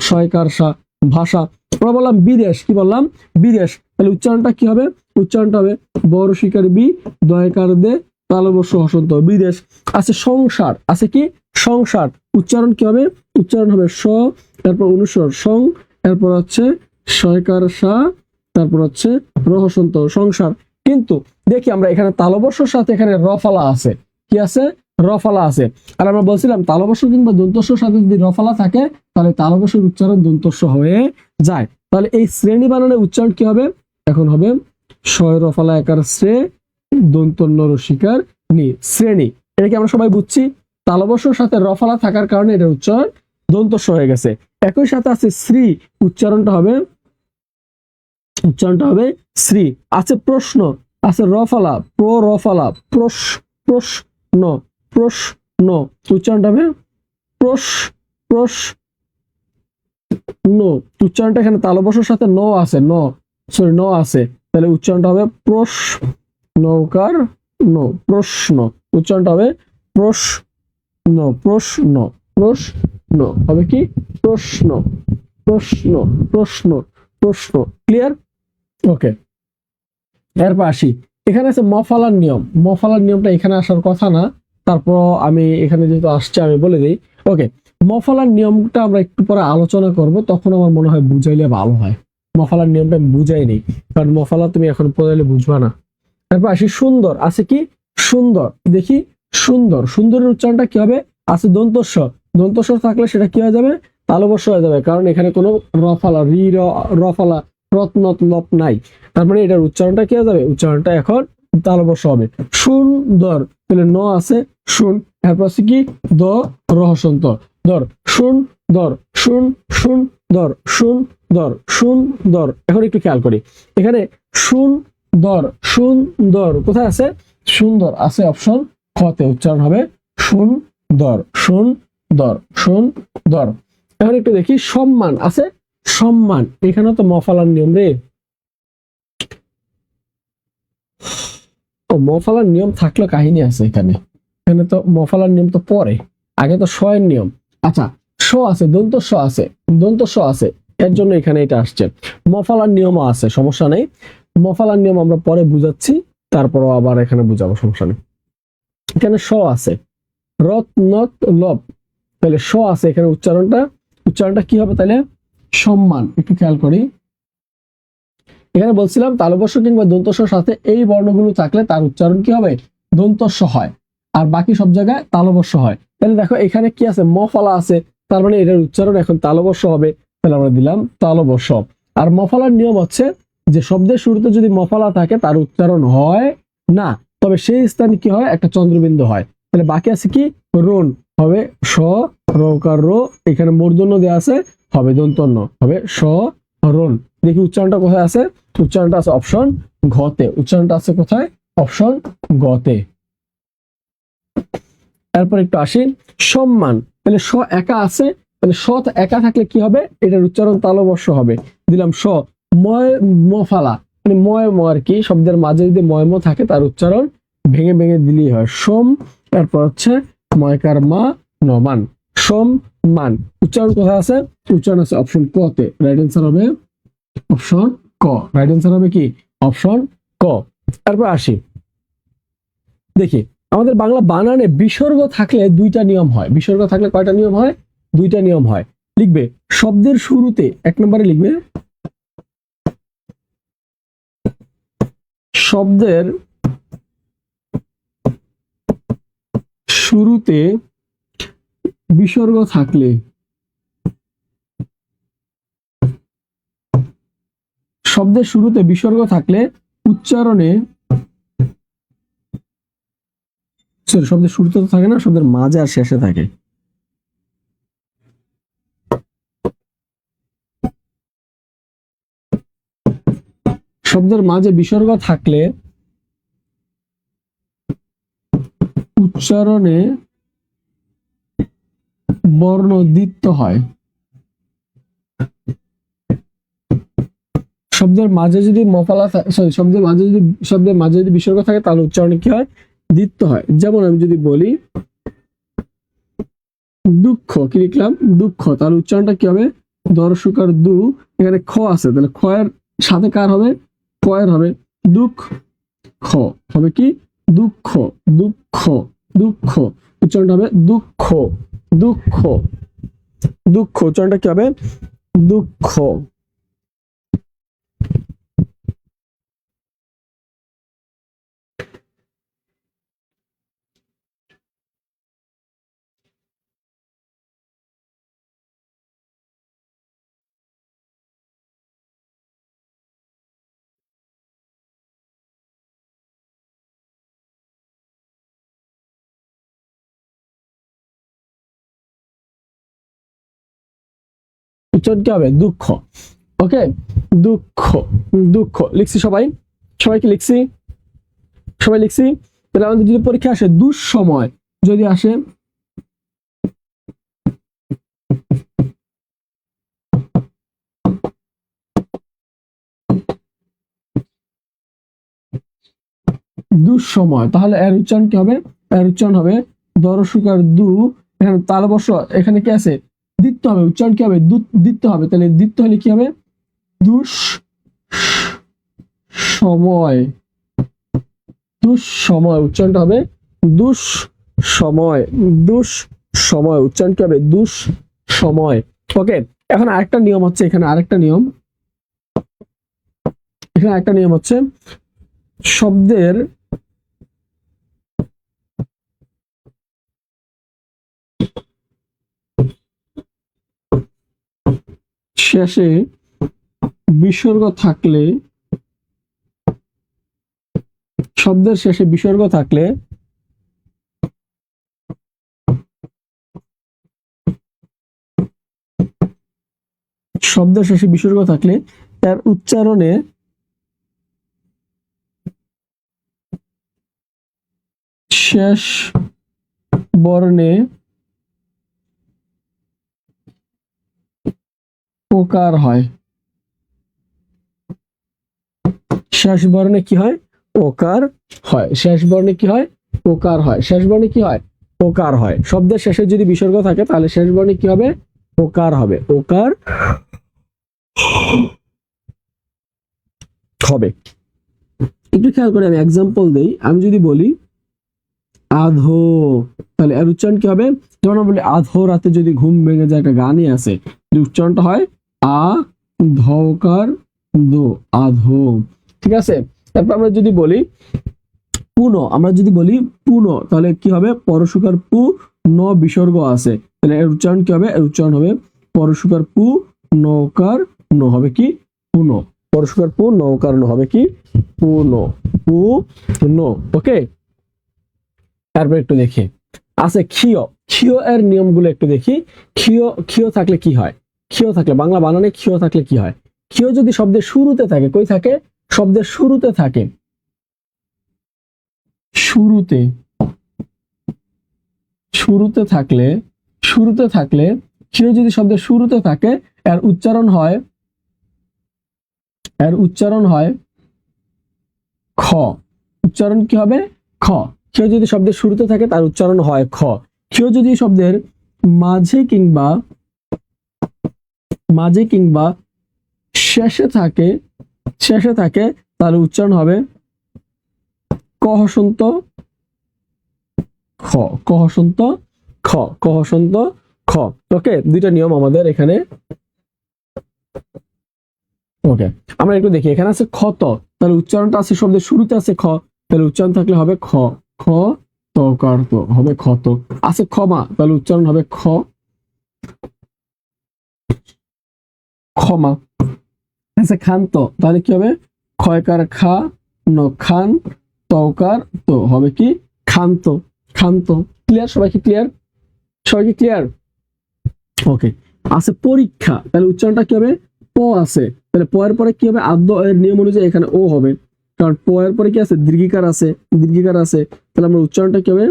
শয়কার সা, ভাষা। আমরা বললাম বিদেশ, কি বললাম? বিদেশ, তাহলে উচ্চারণটা কি হবে? উচ্চারণটা হবে বড় শিকার বি, দয়কার দে, তালবস্য হসন্ত, বিদেশ। আছে সংসার, আছে কি? সংসার, উচ্চারণ কি হবে? উচ্চারণ হবে স, তারপর অনুস্বর সং, তারপর হচ্ছে শয়কার সা, তারপর হচ্ছে রহসন্ত, সংসার। কিন্তু দেখি আমরা এখানে তালবস্যর সাথে এখানে রফালা আছে, কি আছে? রফালা আছে। আর আমরা বলছিলাম তালবস্য কিংবা দন্তস্যর সাথে যদি রফালা থাকে তাহলে তালবস্যের উচ্চারণ দন্তস্য হয়ে যায়। তাহলে এই শ্রেণী বানানের উচ্চারণ কি হবে? এখন হবে শয় রফালা একার শ্রে, দন্তন্য রসিকার নি, শ্রেণী। এটা কি আমরা সবাই বুঝছি? তালবস্যর সাথে রফালা থাকার কারণে এটা উচ্চারণ দন্তস্য হয়ে গেছে। একই সাথে আছে শ্রী, উচ্চারণটা হবে শ্রী। আছে প্রশ্ন, আছে রফালা, রফালা, প্রশ্ন, উচ্চারণটা হবে উচ্চারণটা এখানে তালবস্যর সাথে ন আছে, ন আছে, তাহলে উচ্চারণটা হবে নৌকার প্রশ্ন, উচ্চারণটা হবে প্রশ্ন হবে কি? প্রশ্ন। ক্লিয়ার? ওকে, এরপর আসি, এখানে আছে মফালার নিয়ম। মফালার নিয়মটা এখানে আসার কথা না, তারপর আমি এখানে যেহেতু আসছে আমি বলে দিই। ওকে, মফালার নিয়মটা আমরা একটু পরে আলোচনা করব, তখন আমার মনে হয় বুঝাইলে ভালো হয়। মফালার নিয়মটা আমি বুঝাই নেই, কারণ মফালা তুমি এখন পড়াইলে বুঝবা না। তারপর আসি সুন্দর, আছে কি? সুন্দর, দেখি সুন্দরের উচ্চারণটা কি হবে? আছে দন্তস্ব থাকলে সেটা কি হয়ে যাবে? তালবস্য হয়ে যাবে, কারণ এখানে কোনো রফালা রফালা রত্নত লপ নাই। তারপরে এটার উচ্চারণটা কি হয়ে যাবে? উচ্চারণটা এখন তালবস্য হবে। সুন্দর, তাহলে ন আছে শুন, তারপর আছে কি? দ রহসন্ত, দর, সুন্দর। এখন একটু খেয়াল করি, এখানে সুন্দর কোথায় আছে? সুন্দর আছে অপশন খতে, উচ্চারণ হবে সুন্দর। এখন একটু দেখি, সম্মান, আছে সম্মান, এখানে তো মফালার নিয়ম রে। মফালার নিয়ম থাকলে কাহিনী আছে এখানে তো মফালার নিয়ম তো পরে, আগে তো শয়ের নিয়ম। আচ্ছা, স আছে, দন্তস্ব আছে, এর জন্য এখানে এটা আসছে। মফালার নিয়মও আছে, সমস্যা নেই। মফালার নিয়ম আমরা পরে বুঝাচ্ছি, তারপরও আবার এখানে বুঝাবো, সমস্যা নেই। এখানে স আছে, রত নত লব, তাহলে স আছে এখানে, উচ্চারণটা কি হবে তাহলে? সম্মান। একটু খেয়াল করি, এখানে বলছিলাম তালবস্য কিংবা দন্তস্যর সাথে এই বর্ণগুলো থাকলে তার উচ্চারণ কি হবে? দন্তস্য হয়, আর বাকি সব জায়গায় তালবস্য হয়। তাহলে দেখো এখানে কি আছে? মফালা আছে, তার মানে এটার উচ্চারণ এখন তালবস্য হবে, তাহলে আমরা দিলাম তালবস্য। আর মফালার নিয়ম হচ্ছে যে শব্দের শুরুতে যদি মফালা থাকে তার উচ্চারণ হয় না, তবে সেই স্থানে কি হয়? একটা চন্দ্রবিন্দু হয়। তাহলে বাকি আছে কি? রোন হবে স, রকার রো, এখানে মূর্ধন্য দেওয়া আছে, হবে দন্তন্য, হবে স রোন। দেখি উচ্চারণটা কোথায় আছে? উচ্চারণটা আছে অপশন ঘতে, উচ্চারণটা আছে কোথায়? অপশন গতে। এরপর একটু আসি সম্মান, তাহলে স একা আছে, তাহলে স একা থাকলে কি হবে, এটার উচ্চারণ তালবর্ষ হবে। দিলাম স, ময় মফালা, মানে ময় ম আর কি, শব্দের মাঝে যদি ময় ম থাকে তার উচ্চারণ ভেঙে ভেঙে দিলেই হয় সোম। এরপর হচ্ছে ময়কার মা নমান, সোম মান। উচ্চারণ কোথায় আছে, উচ্চারণ আছে অপশন ক তে। রাইট অ্যান্সার হবে অপশন ক। রাইট অ্যান্সার হবে কি অপশন ক। তারপর আসি দেখি আমাদের বাংলা বানানে বিসর্গ থাকলে দুইটা নিয়ম হয়। বিসর্গ থাকলে কয়টা নিয়ম হয়, দুইটা নিয়ম হয়। লিখবে শব্দের শুরুতে, এক নম্বরে লিখবে শব্দের শুরুতে বিসর্গ থাকলে, শব্দের শুরুতে বিসর্গ থাকলে উচ্চারণে, সরি শব্দের শুরুতে তো থাকে না, শব্দের মাঝে আর শেষে থাকে। শব্দের মাঝে বিসর্গ থাকলে উচ্চারণে বর্ণ দ্বিত্ব হয়। শব্দের মাঝে যদি মফালা, সরি শব্দের মাঝে যদি বিসর্গ থাকে তাহলে উচ্চারণে কি হয়, দ্বিত্ব হয়। যেমন আমি যদি বলি দুঃখ, কি লিখলাম দুঃখ, তাহলে উচ্চারণটা কি হবে, দরশুকার দু, এখানে খ আছে, তাহলে খ এর সাথে কার হবে, ক এর হবে, দুঃখ খ হবে কি দুঃখ, দুঃখ দুঃখ, উচ্চারণটা হবে দুঃখ, দুঃখ দুঃখ, উচ্চারণটা কি হবে দুঃখ। উচ্চারণ কি হবে দুঃখ। ওকে, দুঃখ, দুঃখ লিখছি সবাই, সবাই কি লিখছি, সবাই লিখছি। তাহলে আমাদের যদি পরীক্ষা আসে দুঃসময়, যদি আসে দুঃসময়, তাহলে এর উচ্চারণ কি হবে, এর উচ্চারণ হবে দরশুকার দু, এখানে তালবর্ষ, এখানে কি আছে দ্বিত্ব হবে, উচ্চারণ কি হবে দ্বিত্ব হবে। তাহলে দ্বিত্ব হলে কি হবে দুষ সময়, দুঃসময়, উচ্চারণটা হবে দুষ সময়, দুষ সময়, উচ্চারণ কি হবে দুষ সময়। ওকে, এখন আরেকটা নিয়ম হচ্ছে, এখানে আরেকটা নিয়ম, এখানে আরেকটা নিয়ম হচ্ছে শব্দের শেষে বিসর্গ থাকলে, শব্দের শেষে বিসর্গ থাকলে শব্দের শেষে বিসর্গ থাকলে তার উচ্চারণে শেষ বর্ণে ওকার হয়। শেষ বর্ণে কি হয় ওকার হয়, শেষ বর্ণে কি হয় ওকার হয়, শেষ বর্ণে কি হয় ওকার হয়। শব্দের শেষে যদি বিসর্গ থাকে তাহলে শেষ বর্ণে কি হবে ওকার হবে, ওকার হবে। একটু খেয়াল করে আমি এক্সাম্পল দেই, আমি যদি বলি আধো, তাহলে এর উচ্চারণ কি হবে, যেমন বলি আধো রাতে যদি ঘুম ভেঙে যায়, একটা গানই আছে, উচ্চারণটা হয় আ ধকার দো, আধো। ঠিক আছে, তারপর আমরা যদি বলি পুনো, আমরা যদি বলি পুনো, তাহলে কি হবে পরশুকার পু, ন বিসর্গ আছে, তাহলে এর উচ্চারণ কি হবে, এর উচ্চারণ হবে পরশুকার পু নৌকার ন, হবে কি পুনো, পরশুকার পু নৌকার ন, হবে কি পুনো, পু নো। ওকে, তারপর একটু দেখি আছে ক্ষীয়, ক্ষীয় এর নিয়মগুলো একটু দেখি। ক্ষীয়, ক্ষীয় থাকলে কি হয়, ক্ষীয় থাকলে বাংলা বানানে ক্ষীয় থাকলে কি হয়, ক্ষীয় যদি শব্দের শুরুতে থাকে, কই থাকে শব্দের শুরুতে থাকে, শুরুতে, শুরুতে থাকলে ক্ষীয় যদি শব্দের শুরুতে থাকে এর উচ্চারণ হয় খ। উচ্চারণ কি হবে? খ। ক্ষীয় যদি শব্দের শুরুতে থাকে তার উচ্চারণ হয় খ। ক্ষীয় যদি শব্দের মাঝে কিংবা শেষে থাকে তাহলে উচ্চারণ হবে ক হসন্ত খ। ক হসন্ত খ। ক হসন্ত খ। ওকে, দুইটা নিয়ম আমাদের এখানে। ওকে, আমরা একটু দেখি। এখানে আছে ক্ষত, তাহলে উচ্চারণটা আছে শব্দের শুরুতে আছে খ, তাহলে উচ্চারণ থাকলে হবে খ। খ তকার তো হবে ক্ষত। আছে ক্ষমা, তাহলে উচ্চারণ হবে খ, ক্ষমা। আছে ক্ষান্ত, তাহলে কি হবে? ক্ষয়কার খা, ন খান, তকার তো হবে কি? ক্ষান্ত। ক্ষান্ত। ক্লিয়ার? সবাইকে ক্লিয়ার? সবাইকে ক্লিয়ার? ওকে। আছে পরীক্ষা, তাহলে উচ্চারণটা কি হবে? প আছে, তাহলে প এর পরে কি হবে? আদ্য এর নিয়ম অনুযায়ী এখানে ও হবে, কারণ প এর পরে কি আছে? দীর্ঘিকার আছে। তাহলে আমরা উচ্চারণটা কি হবে?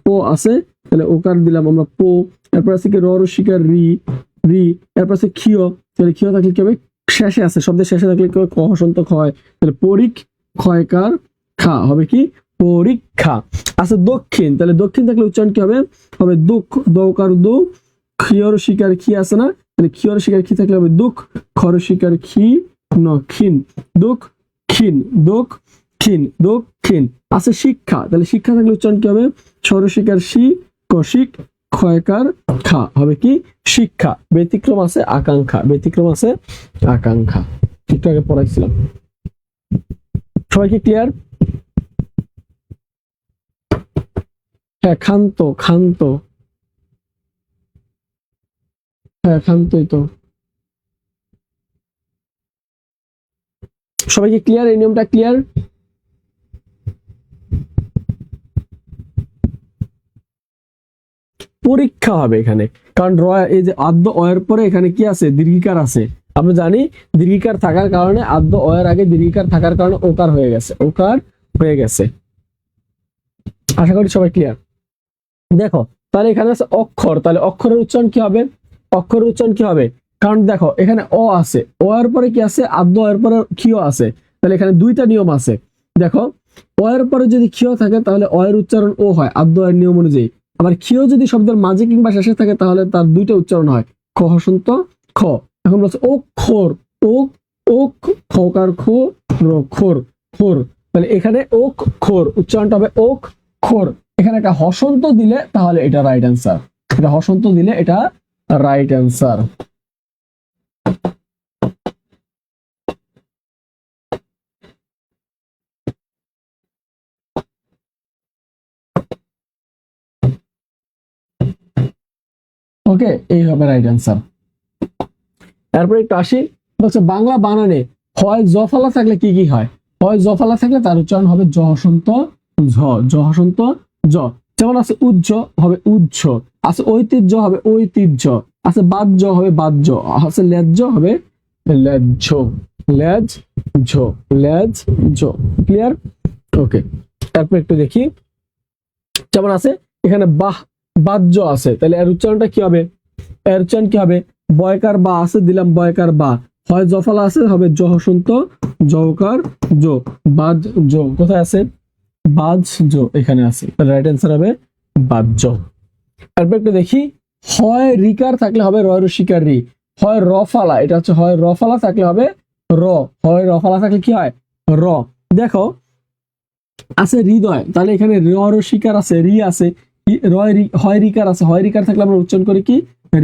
প আছে, তাহলে ওকার দিলাম আমরা পো। এরপর আছে কি? র রসিকার রি, এরপর আছে ক্ষীয়, তাহলে ক্ষীয় থাকলে কি হবে? শেষে আছে, শব্দের শেষে থাকলে কি হবে? ক হসন্ত ক্ষয়, তাহলে পরিক ক্ষয়কার খা হবে কি? পরীক্ষা। আছে দক্ষিণ, তাহলে দক্ষিণ থাকলে উচ্চারণ কি হবে? হবে দুঃখ, দৌকার দু, ক্ষীয়র শিকার খি আছে না, তাহলে ক্ষীয়র শিকার খি থাকলে হবে দুঃখ, খর শিকার খি ন ক্ষীণ, দুঃখ ক্ষীণ, দক্ষিণ। আছে শিক্ষা, তাহলে শিক্ষা থাকলে উচ্চারণ কি হবে? সরশিকার শি, কশিক, ক্ষয়কার খা হবে কি? শিক্ষা। ব্যতিক্রম আছে আকাঙ্ক্ষা, একটু আগে পড়াইছিলাম। সবাই কি ক্লিয়ার? হ্যাঁ, ক্ষান্ত। হ্যাঁ, ক্ষান্তই তো। সবাই কি ক্লিয়ার? এই নিয়মটা ক্লিয়ার? পরীক্ষা হবে এখানে, কারণ এই যে আদ্য অয়ের পরে এখানে কি আছে? দীর্ঘিকার আছে। আমরা জানি দীর্ঘিকার থাকার কারণে, আদ্য অয়ের আগে দীর্ঘিকার থাকার কারণে ওকার হয়ে গেছে। আশা করি সবাই ক্লিয়ার। দেখো, তাহলে এখানে আছে অক্ষর, তাহলে অক্ষরের উচ্চারণ কি হবে? কারণ দেখো এখানে অ আছে, অ এর পরে কি আছে? আদ্য এর পরে ক্ষীয় আছে, তাহলে এখানে দুইটা নিয়ম আছে। দেখো, অ এর পরে যদি ক্ষীয় থাকে তাহলে অ এর উচ্চারণ ও হয় আদ্য এর নিয়ম অনুযায়ী। আবার ক্ষীয় যদি শব্দের মাঝে কিংবা শেষে থাকে তাহলে তার দুইটা উচ্চারণ হয়, খ হসন্ত খ। এখন বলছে অক্ষর, খকার খো, খোর। তাহলে এখানে খোর উচ্চারণটা হবে খোর। এখানে একটা হসন্ত দিলে তাহলে এটা রাইট অ্যান্সার। ওকে, এই হবে রাইট অ্যান্সার। তারপরে একটু আসি, বলছে বাংলা বানানে হয় জফলা থাকলে কি কি হয়? হয় জফলা থাকলে তার উচ্চারণ হবে জ হসন্ত জ। যেমন আছে উজ্জ হবে উজ্জ, আছে ঐতিহ্য হবে ঐতিহ্য, আছে বাহ্য হবে বাহ্য, আছে লেজ্জ হবে লেজ্জ। ক্লিয়ার? ওকে, তারপর একটু দেখি। যেমন আছে এখানে বাহ্য আছে, তাহলে এর উচ্চারণটা কি হবে? বয়কার বা আছে, দিলাম বয়কার বা। হয় জফলা আছে, হবে জ হসন্ত জকার জো, বাজ জো। কোথায় আছে? বাজ জো এখানে আছে, রাইট অ্যান্সার হবে বাহ্য। তারপর একটু দেখি, হয় রিকার থাকলে হবে রয় রসিকার রি, হয় রফালা, এটা হচ্ছে হয় রফালা থাকলে হবে র, হয় রফালা থাকলে কি হয়? র। দেখো আছে হৃদয়, তাহলে এখানে র রসিকার আছে, রি আছে, হয় রিকার আছে, হয় রিকার থাকলে আমরা উচ্চারণ করি কি?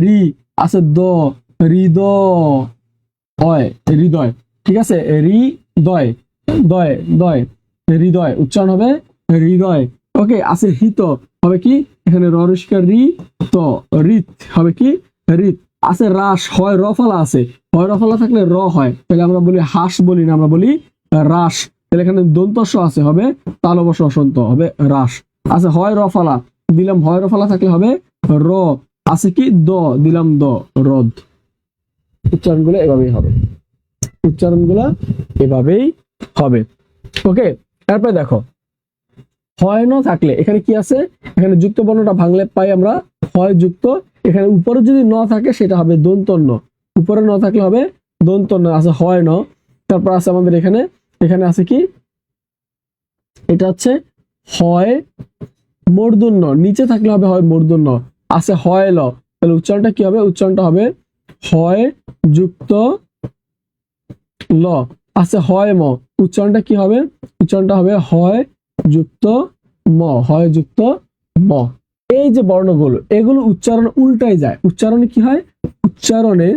রি। আছে হৃদয়, ঠিক আছে? হৃদয় উচ্চারণ হবে হৃদয়। ওকে, আছে হিত হবে কি? এখানে র রসিকার রি, তো রিত হবে কি? রিত। আছে রাস, হয় রফালা আছে, হয় রফালা থাকলে র হয়, তাহলে আমরা বলি হাস, বলি না, আমরা বলি রাস। তাহলে এখানে দন্তস্ব আছে, হবে তালবস অসন্ত, হবে রাস। আছে হয় রফালা, দিলাম হয় রফালা থাকলে হবে র। আছে কি? দ, দিলাম দ, রদ। উচ্চারণগুলো এভাবেই হবে। ওকে, তারপরে দেখো হয় ন থাকলে এখানে কি আছে, এখানে যুক্ত বর্ণটা ভাঙলে পাই আমরা হয় যুক্ত, এখানে উপরে যদি ন থাকে সেটা হবে দন্ত ন, উপরে ন থাকলে হবে দন্ত ন, আছে হয় ন। তারপর আছে আমাদের এখানে, এখানে আছে কি, এটা হচ্ছে হয় মূর্ধন্য, নিচে থাকলে হবে হয় মূর্ধন্য, আছে হয় ল, তাহলে উচ্চারণটা কি হবে, উচ্চারণটা হবে হয় যুক্ত ল, আছে হয় ম, উচ্চারণটা কি হবে, উচ্চারণটা হবে হয় যুক্ত ম, হয় যুক্ত ম। এই যে বর্ণগুলো এগুলো উচ্চারণ উল্টাই যায়, উচ্চারণে কি হয়, উচ্চারণে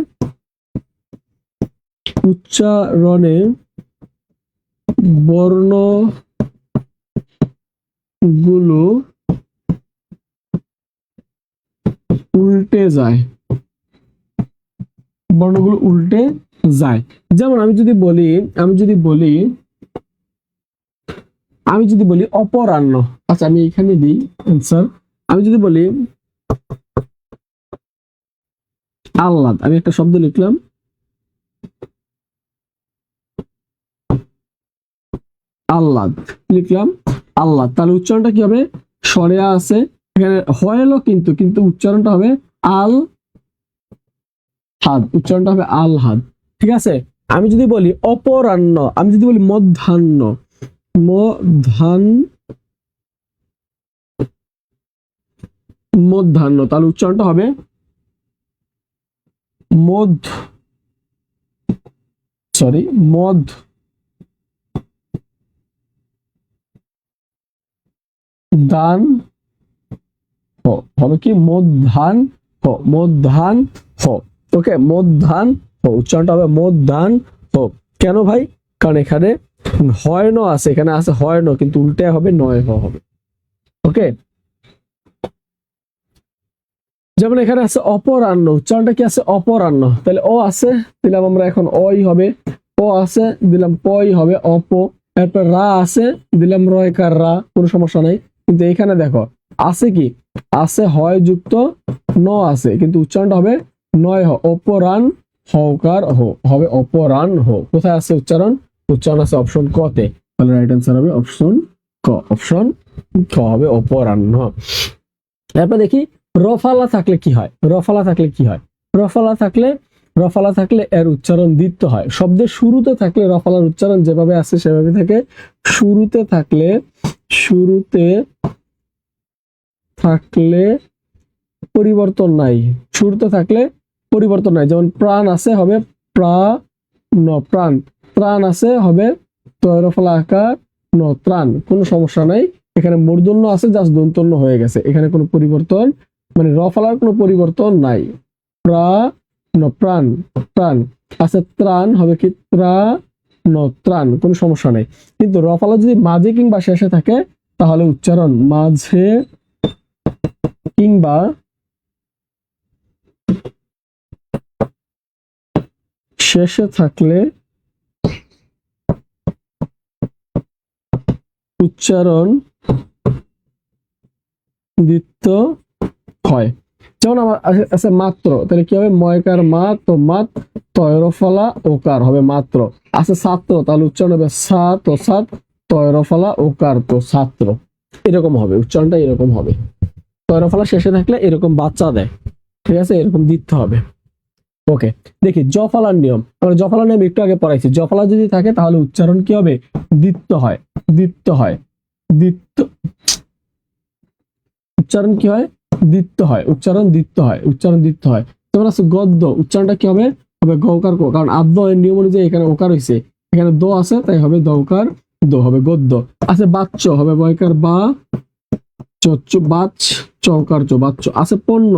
বর্ণ গুলো উল্টে যায়, বর্ণগুলো উল্টে যায়। যেমন আমি যদি বলি অপরাহ্ন, আচ্ছা আমি এখানে দিই অ্যান্সার, আমি যদি বলি আহ্লাদ, আমি একটা শব্দ লিখলাম আহ্লাদ, লিখলাম আহ্লাদ, তাহলে উচ্চারণটা কি হবে, সরেয়া আছে এখানে হয় এলো কিন্তু উচ্চারণটা হবে আল হাদ, উচ্চারণটা হবে আল হাদ, ঠিক আছে। আমি যদি বলি অপরাহ্ন, আমি যদি বলি মধ্যাহ্ন, মধ্যাহ্ন, তাহলে উচ্চারণটা হবে মধ্যাহ্ন হবে কি মধ্যাহ্ন ওকে, মধ্যাহ্ন উচ্চারণটা হবে মধ্যাহ্ন। কেন ভাই, কারণ এখানে হয় ন আছে, এখানে আছে হয় ন কিন্তু উল্টে হবে নয় হবে, ওকে। যেমন এখানে আছে অপরাহ্ন, উচ্চারণটা কি আছে অপরাহ্ন, তাহলে ও আছে দিলাম আমরা এখন অই হবে, ও আছে দিলাম পই হবে অপ, এরপর রা আছে দিলাম রয়কার রা, কোনো সমস্যা নাই। কিন্তু এখানে দেখো আছে কি, আছে হয় যুক্ত ন আছে কিন্তু উচ্চারণটা হবে নয় অপরাহ্ন হকার হবে অপরাহ্ন কোথায় আছে উচ্চারণ, উচ্চারণ আছে অপশন ক তে, তাহলে রাইট অ্যান্সার হবে অপশন ক, অপশন ক হবে অপরাহ্ন। এরপর দেখি রফালা থাকলে কি হয়, রফালা থাকলে এর উচ্চারণ দ্বিত্ব হয়, শব্দের শুরুতে থাকলে রফালার উচ্চারণ যেভাবে আছে সেভাবে থাকে, শুরুতে থাকলে পরিবর্তন নাই, যেমন প্রাণ আছে হবে প্রাণ, প্রাণ আছে হবে তয়রফলা আকার ন, ত্রাণ, কোনো সমস্যা নাই। এখানে মূর্ধন্য আছে জাস্ট দন্তন্য হয়ে গেছে, এখানে কোনো পরিবর্তন মানে রফলার কোনো পরিবর্তন নাই, প্রাণ আছে, ত্রাণ হবে কি ত্রাণ, কোনো সমস্যা নাই। কিন্তু রফলা যদি মাঝে কিংবা শেষে থাকে তাহলে উচ্চারণ মাঝে কিংবা শেষে থাকলে উচ্চারণ দ্বিত্ব হয়। যেমন আমার আছে মাত্র, তাহলে কি হবে ময়কার মা, তো মাত, তয়রফলা ওকার হবে মাত্র, আছে ছাত্র, তাহলে উচ্চারণ হবে সাত, তয়রফলা ওকার তো ছাত্র, এরকম হবে উচ্চারণটা, এরকম হবে। তয়রফলা শেষে থাকলে এরকম বাচ্চা দেয়, ঠিক আছে, এরকম দিতে হবে। ওকে, দেখি জফলার নিয়ম, আমরা জফলার নিয়ম একটু আগে পড়াইছি, জফলা যদি থাকে তাহলে উচ্চারণ কি হবে, দ্বিত্ব হয়, উচ্চারণ কি হয়, উচ্চারণ দ্বিত্ব হয়। যেমন আছে গদ্য, উচ্চারণটা কি হবে, গৌকার কো, কারণ আদ্য এর নিয়ম অনুযায়ী এখানে ওকার হয়েছে, এখানে দ আছে তাই হবে দৌকার দ, হবে গদ্য। আছে বাচ্চ, হবে বয়কার বা, বাচ চৌকার চো, বাচ্চ। আছে পণ্য,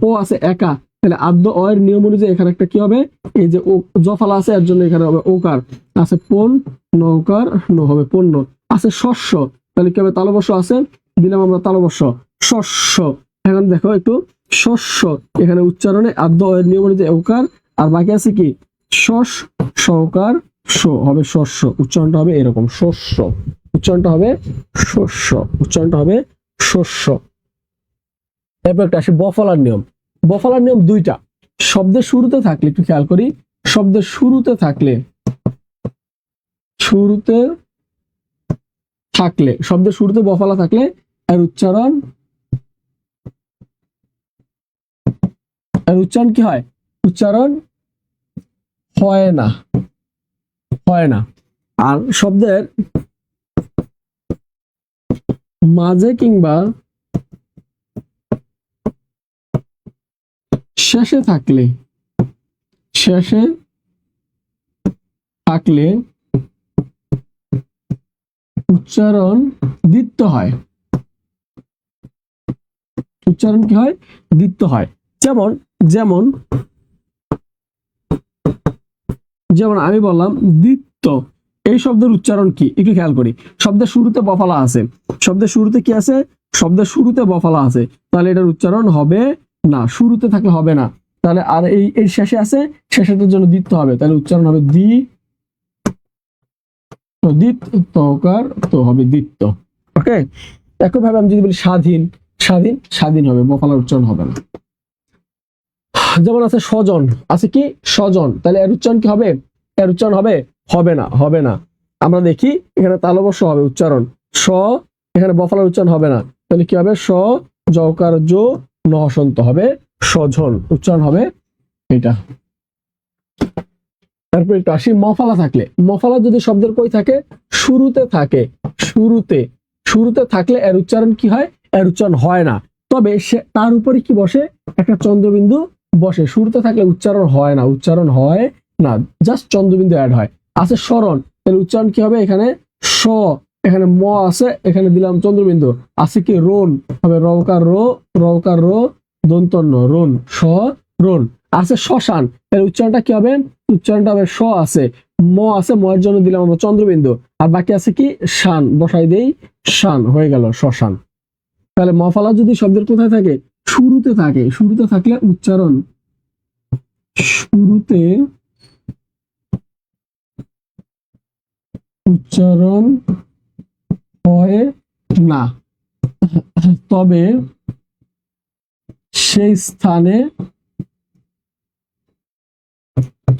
প আছে একা, তাহলে আদ্য অয়ের নিয়ম অনুযায়ী এখানে একটা কি হবে, এই যে জফলা আছে এর জন্য এখানে হবে ওকার, আছে পণ নৌকার ন, হবে পণ্য। আছে শস্য, তাহলে কি হবে তালবস্য আছে দিলাম আমরা তালবস্য, শস্য। এখন দেখো একটু শস্য, এখানে উচ্চারণে আদ্য অয়ের নিয়ম অনুযায়ী ওকার, আর বাকি আছে কি শস সৌকার হবে শস্য, উচ্চারণটা হবে এরকম শস্য, উচ্চারণটা হবে শস্য। এরপর একটা আসে বফলার নিয়ম, দুইটা, শব্দের শুরুতে থাকলে একটু খেয়াল করি, শব্দের শুরুতে থাকলে, শব্দের শুরুতে বফলা থাকলে এর উচ্চারণ কি হয়? উচ্চারণ হয় না, হয় না। আর শব্দের মাঝে কিংবা শেষে থাকলে উচ্চারণ দ্বিত্ব হয়। উচ্চারণ কি হয়? দ্বিত্ব হয়। যেমন যেমন যেমন আমি বললাম দ্বিত্ব, এই শব্দের উচ্চারণ কি একটু খেয়াল করি। শব্দের শুরুতে বফলা আছে, শব্দের শুরুতে কি আছে? শব্দের শুরুতে বফলা আছে, তাহলে এটার উচ্চারণ হবে না, শুরুতে থাকলে হবে না। তাহলে আর এই শেষে আছে, শেষের জন্য দ্বিত্ব হবে, তাহলে উচ্চারণ হবে দ্বিত্বকার, তো হবে দ্বিত্ব। ওকে, একইভাবে আমি যদি বলি স্বাধীন, স্বাধীন হবে, বফলার উচ্চারণ হবে না। যেমন আছে স্বজন, আছে কি? স্বজন, তাহলে এর উচ্চারণ কি হবে? এর উচ্চারণ হবে না, হবে না। আমরা দেখি এখানে তালবস্য হবে উচ্চারণ স, এখানে বফলার উচ্চারণ হবে না, তাহলে কি হবে? স জকার জো নহসন্ত হবে স্বজন, উচ্চারণ হবে এটা। তারপর একটু আসি মফলা থাকলে। মফলা যদি শব্দের কই থাকে? শুরুতে থাকে, শুরুতে থাকলে এর উচ্চারণ কি হয়? এর উচ্চারণ হয় না, তবে সে তার উপরে কি বসে? একটা চন্দ্রবিন্দু বসে। শুরুতে থাকলে উচ্চারণ হয় না, উচ্চারণ হয় না, জাস্ট চন্দ্রবিন্দু অ্যাড হয়। আছে স্মরণ, তাহলে উচ্চারণ কি হবে? এখানে স, এখানে ম আছে, এখানে দিলাম চন্দ্রবিন্দু। আছে কি? রোন হবে, রৌকার রো দন্তন্য রোন, স রোন। আছে শ্মশান, এর উচ্চারণটা কি হবে? উচ্চারণটা হবে স আছে, ম আছে, ম এর জন্য দিলাম আমরা চন্দ্রবিন্দু, আর বাকি আছে কি? শান, বসাই দেই শান, হয়ে গেল শ্মশান। তাহলে মফলা যদি শব্দের কোথায় থাকে? শুরুতে থাকে, শুরুতে থাকলে উচ্চারণ হয় না, তবে সেই স্থানে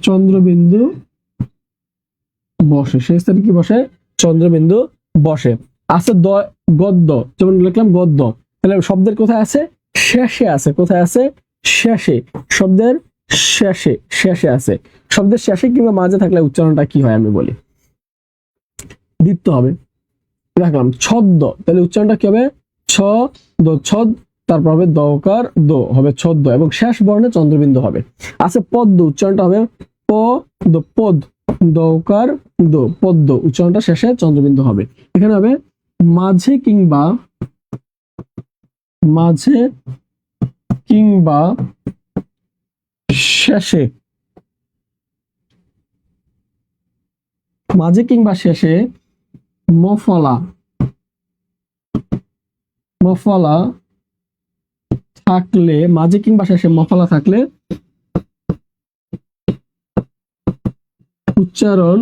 চন্দ্রবিন্দু বসে, সেই স্থানে কি বসে? চন্দ্রবিন্দু বসে। আছে গদ্য, যেমন লিখলাম গদ্য, তাহলে শব্দের কোথায় আছে? শেষে আছে। কোথায় আছে? শেষে, শব্দের শেষে আছে। শব্দের শেষে কিংবা মাঝে থাকলে উচ্চারণটা কি হয় আমি বলি, দ্বিত্ব হবে। দেখলাম ছদ্ম, তাহলে উচ্চারণটা কি হবে? ছ ছদ, তারপর হবে দকার দো, হবে ছদ্ম, এবং শেষ বর্ণে চন্দ্রবিন্দু হবে। আছে পদ্ম, উচ্চারণটা হবে পদ, দকার দো, পদ্ম, উচ্চারণটা শেষে চন্দ্রবিন্দু হবে। এখানে হবে মাঝে কিংবা শেষে, মাঝে কিংবা শেষে মফলা থাকলে, মাঝে কিংবা শেষে মফলা থাকলে উচ্চারণ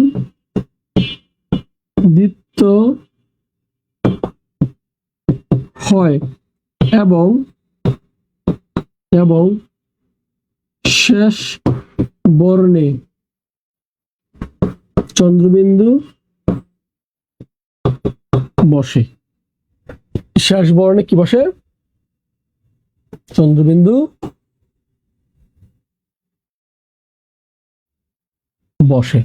দ্বিত্ব হয়, এবং শেষ বর্ণে চন্দ্রবিন্দু বসে। শেষ বর্ণে কি বসে? চন্দ্রবিন্দু বসে।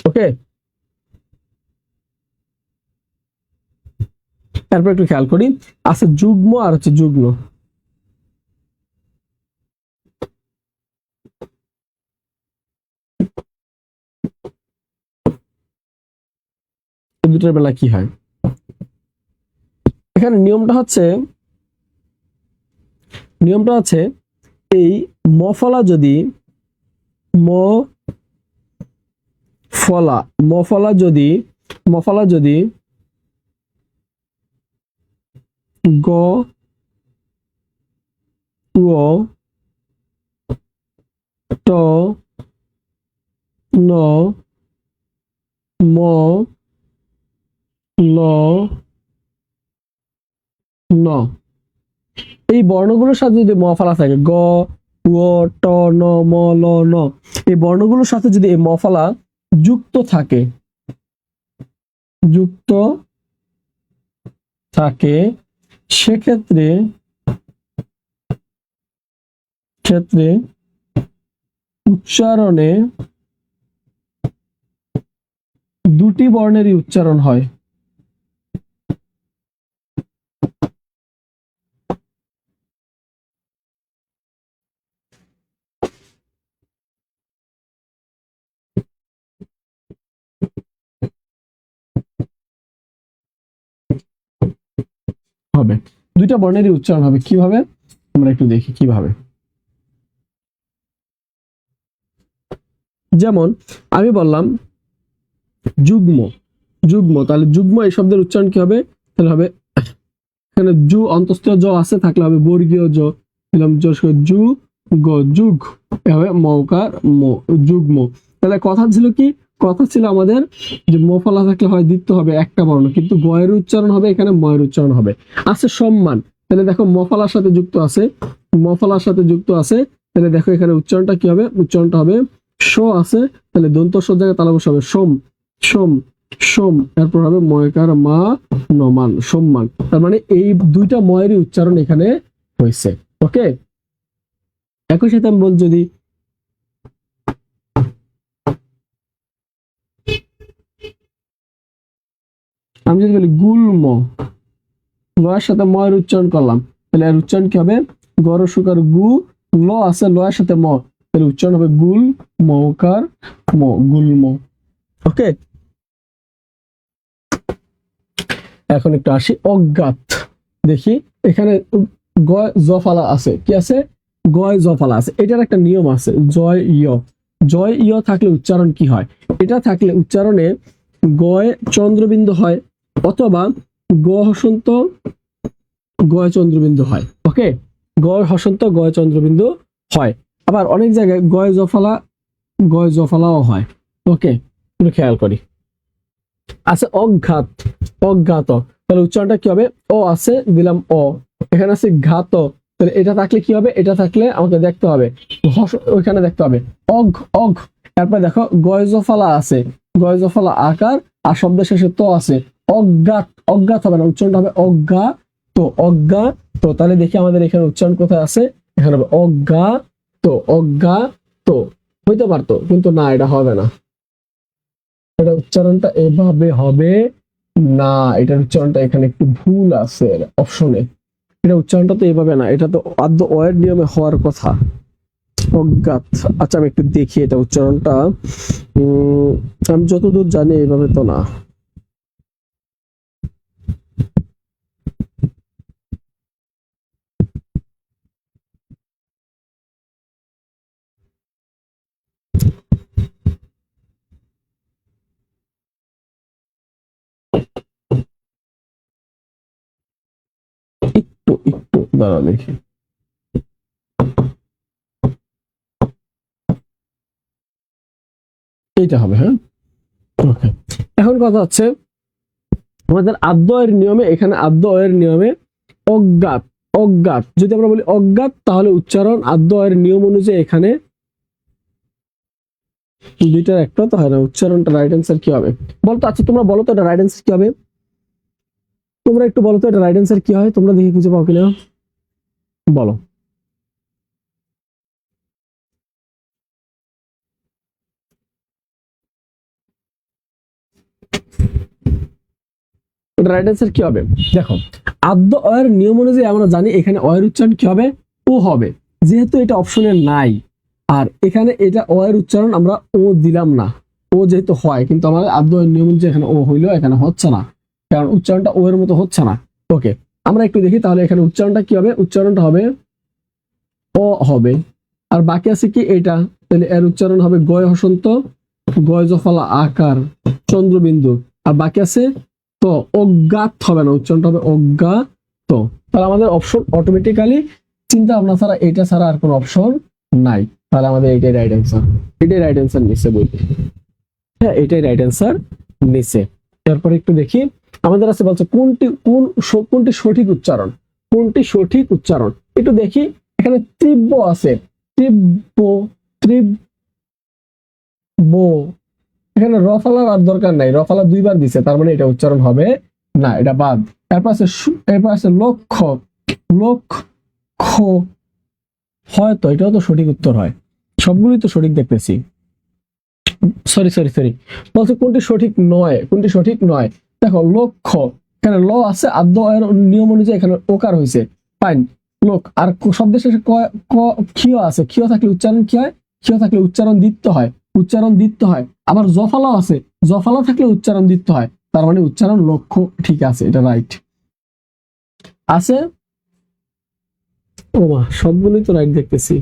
ওকে, তারপর একটু খেয়াল করি, আছে যুগ্ম আর হচ্ছে যুগ্ম। দুটোর বেলা কি হয়? এখানে নিয়মটা হচ্ছে এই মফলা যদি গ ও ট ন ম ল ন। এই বর্ণগুলোর সাথে যদি ম ফলা থাকে, গ, উ, ট, ন, ম, ল, ন, এই বর্ণগুলোর সাথে যদি এই ম ফলা যুক্ত থাকে, যুক্ত থাকে, সেক্ষেত্রে উচ্চারণে দুটি বর্ণেরই উচ্চারণ হয়। হবে, দুইটা বর্ণেরই উচ্চারণ হবে। কিভাবে আমরা একটু দেখি কিভাবে। যেমন আমি বললাম যুগ্ম, যুগ্ম, তাহলে যুগ্ম এই শব্দের উচ্চারণ কি হবে? তাহলে হবে এখানে জু অন্তস্থীয় জ আছে, থাকলে হবে বর্গীয় জ, দিলাম জু গ, যুগ, হবে মৌকার ম, যুগ্ম। তাহলে কথা ছিল কি? কথা ছিল আমাদের যে ম ফলা থাকলে হয় দিতে হবে একটা বর্ণ, কিন্তু গয়ের উচ্চারণ হবে এখানে, ময়ের উচ্চারণ হবে। আছে সম্মান, তাহলে দেখো ম ফলার সাথে যুক্ত আছে, ম ফলার সাথে যুক্ত আছে, তাহলে দেখো এখানে উচ্চারণটা কি হবে? উচ্চারণটা হবে স আছে, তাহলে দন্ত স জায়গায় তালা বসে হবে সোম, সোম, সোম, তারপর হবে ময়কার মা নমান, সম্মান। তার মানে এই দুইটা ময়েরই উচ্চারণ এখানে হয়েছে। ওকে, একই সাথে আমি বল যদি আমি যদি বলি গুল্ম, লয়ের সাথে ময়ের উচ্চারণ করলাম, তাহলে এর উচ্চারণ কি হবে? গর সুকার গু, ল আছে লয়ের সাথে ম, তাহলে উচ্চারণ হবে গুল মৌকার ম, গুল্ম। ওকে, এখন একটু আসি অজ্ঞাত। দেখি এখানে গয় জফালা আছে, কি আছে? গয় জফালা আছে। এটার একটা নিয়ম আছে, জয় ইয়, জয় ইয় থাকলে উচ্চারণ কি হয়? এটা থাকলে উচ্চারণে গয় চন্দ্রবিন্দু হয়, অথবা গ হসন্ত গয় চন্দ্রবিন্দু হয়। ওকে, গয় হসন্ত গয় চন্দ্রবিন্দু হয়। আবার অনেক জায়গায় গয় জফালাও হয়। ওকে, একটু খেয়াল করি। আছে অজ্ঞাত, অজ্ঞাত, তাহলে উচ্চারণটা কি হবে? ও আছে, দিলাম অ, এখানে আছে ঘাত, তাহলে এটা থাকলে কি হবে? এটা থাকলে আমাকে দেখতে হবে ওইখানে দেখতে হবে অঘ, অঘ। তারপরে দেখো গয়জফালা আছে, গয়জফালা আকার, আর শব্দের শেষে তো আছে, অজ্ঞাত, অজ্ঞাত হবে না, উচ্চারণটা হবে অজ্ঞা তো, অজ্ঞা তো। তাহলে দেখি আমাদের এখানে উচ্চারণ কোথায় আছে? এখানে হবে অজ্ঞা তো, অজ্ঞা তো। হইতে পারতো, কিন্তু না, এটা হবে না, এটা উচ্চারণটা এভাবে হবে না, এটার উচ্চারণটা এখানে একটু ভুল আছে অপশনে। এটা উচ্চারণটা তো এভাবে না, এটা তো আদ্য অয়ের নিয়মে হওয়ার কথা, অজ্ঞাত। আচ্ছা আমি একটু দেখি এটা উচ্চারণটা, আমি যতদূর জানি এইভাবে তো না। একটু একটু দাঁড়া দেখি। এইটা হবে, হ্যাঁ। ওকে, এখন কথা হচ্ছে আমাদের আদ্য অয়ের নিয়মে, এখানে আদ্য অয়ের নিয়মে অজ্ঞাত, অজ্ঞাত যদি আমরা বলি অজ্ঞাত, তাহলে উচ্চারণ আদ্য অয়ের নিয়ম অনুযায়ী এখানে দুইটার একটা তো হয় না, উচ্চারণটা রাইট অ্যান্সার কি হবে বলতো? আচ্ছা তোমরা বলো তো এটা রাইট অ্যান্সার কি হবে? তোমরা একটু বলো তো এটা রাইট অ্যান্সার কি হয়, তোমরা দেখি খুঁজে পাও কিনা, বলো। এটা রাইট অ্যান্সার কি হবে? দেখো, আদ্য অয়ের নিয়ম অনুযায়ী আমরা জানি এখানে অয়ের উচ্চারণ কি হবে? ও হবে, যেহেতু এটা অপশনে নাই। আর এখানে এটা অয়ের উচ্চারণ আমরা ও দিলাম না, ও যেহেতু হয়, কিন্তু আমাদের আদ্য অয়ের নিয়ম অনুযায়ী এখানে ও হইলো, এখানে হচ্ছে না, কারণ উচ্চারণটা ও এর মতো হচ্ছে না। ওকে, আমরা একটু দেখি তাহলে এখানে উচ্চারণটা কি হবে? উচ্চারণটা হবে অ হবে, আর বাকি আছে কি এটা, তাহলে এর উচ্চারণ হবে গয় হসন্ত গয় জফলা আকার চন্দ্রবিন্দু, আর বাকি আছে তো, অজ্ঞাত হবে না, উচ্চারণটা হবে অজ্ঞাত। তাহলে আমাদের অপশন অটোমেটিক্যালি চিন্তা ভাবনা ছাড়া, এটা ছাড়া আর কোনো অপশন নাই। তাহলে আমাদের এটাই রাইট অ্যান্সার, এটাই রাইট অ্যান্সার নিচে বই, হ্যাঁ এটাই রাইট অ্যান্সার নিচে। তারপরে একটু দেখি আমাদের আছে বলছে কোনটি সঠিক উচ্চারণ। কোনটি সঠিক উচ্চারণ একটু দেখি। এখানে তীব্র আছে, তীব্র, তীব্র, এখানে রফালার আর দরকার নাই, রফালা দুইবার দিছে, তার মানে এটা উচ্চারণ হবে না, এটা বাদ। এরপর আছে লক্ষ, লক্ষ, হয়তো এটাও তো সঠিক উত্তর হয়, সবগুলোই তো সঠিক দেখতেছি। সরি সরি সরি, বলছে কোনটি সঠিক নয়, কোনটি সঠিক নয়। দেখো লক্ষ, এখানে ল আছে, আদ্য এর নিয়ম অনুযায়ী এখানে ওকার হয়েছে, ফাইন। লোক আর শব্দের শেষে ক্ষীয় আছে, ক্ষীয় থাকলে উচ্চারণ কি হয়, ক্ষীয় থাকলে উচ্চারণ দিতে হয়, উচ্চারণ দিতে হয়। আবার জফালাও আছে, জফালা থাকলে উচ্চারণ দিতে হয়, তার মানে উচ্চারণ লক্ষ্য ঠিক আছে, এটা রাইট আছে। ও মা, সবগুলোই তো রাইট দেখতেছি।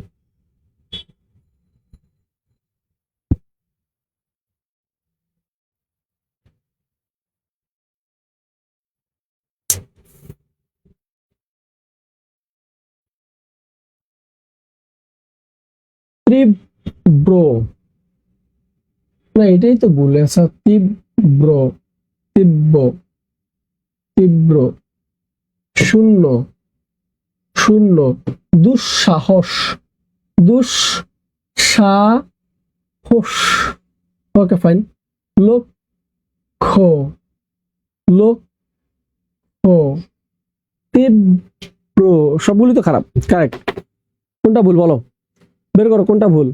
তীব্র, না এটাই তো ভুল আছে, তীব্র, তীব্র, তীব্র, শূন্য, শূন্য, দুঃসাহস, দুঃসাহস, ওকে ফাইন। লক্ষ, লক্ষ, তীব্র, সবগুলি তো খারাপ, কারেক্ট। কোনটা ভুল বলো, বের করো কোনটা ভুল।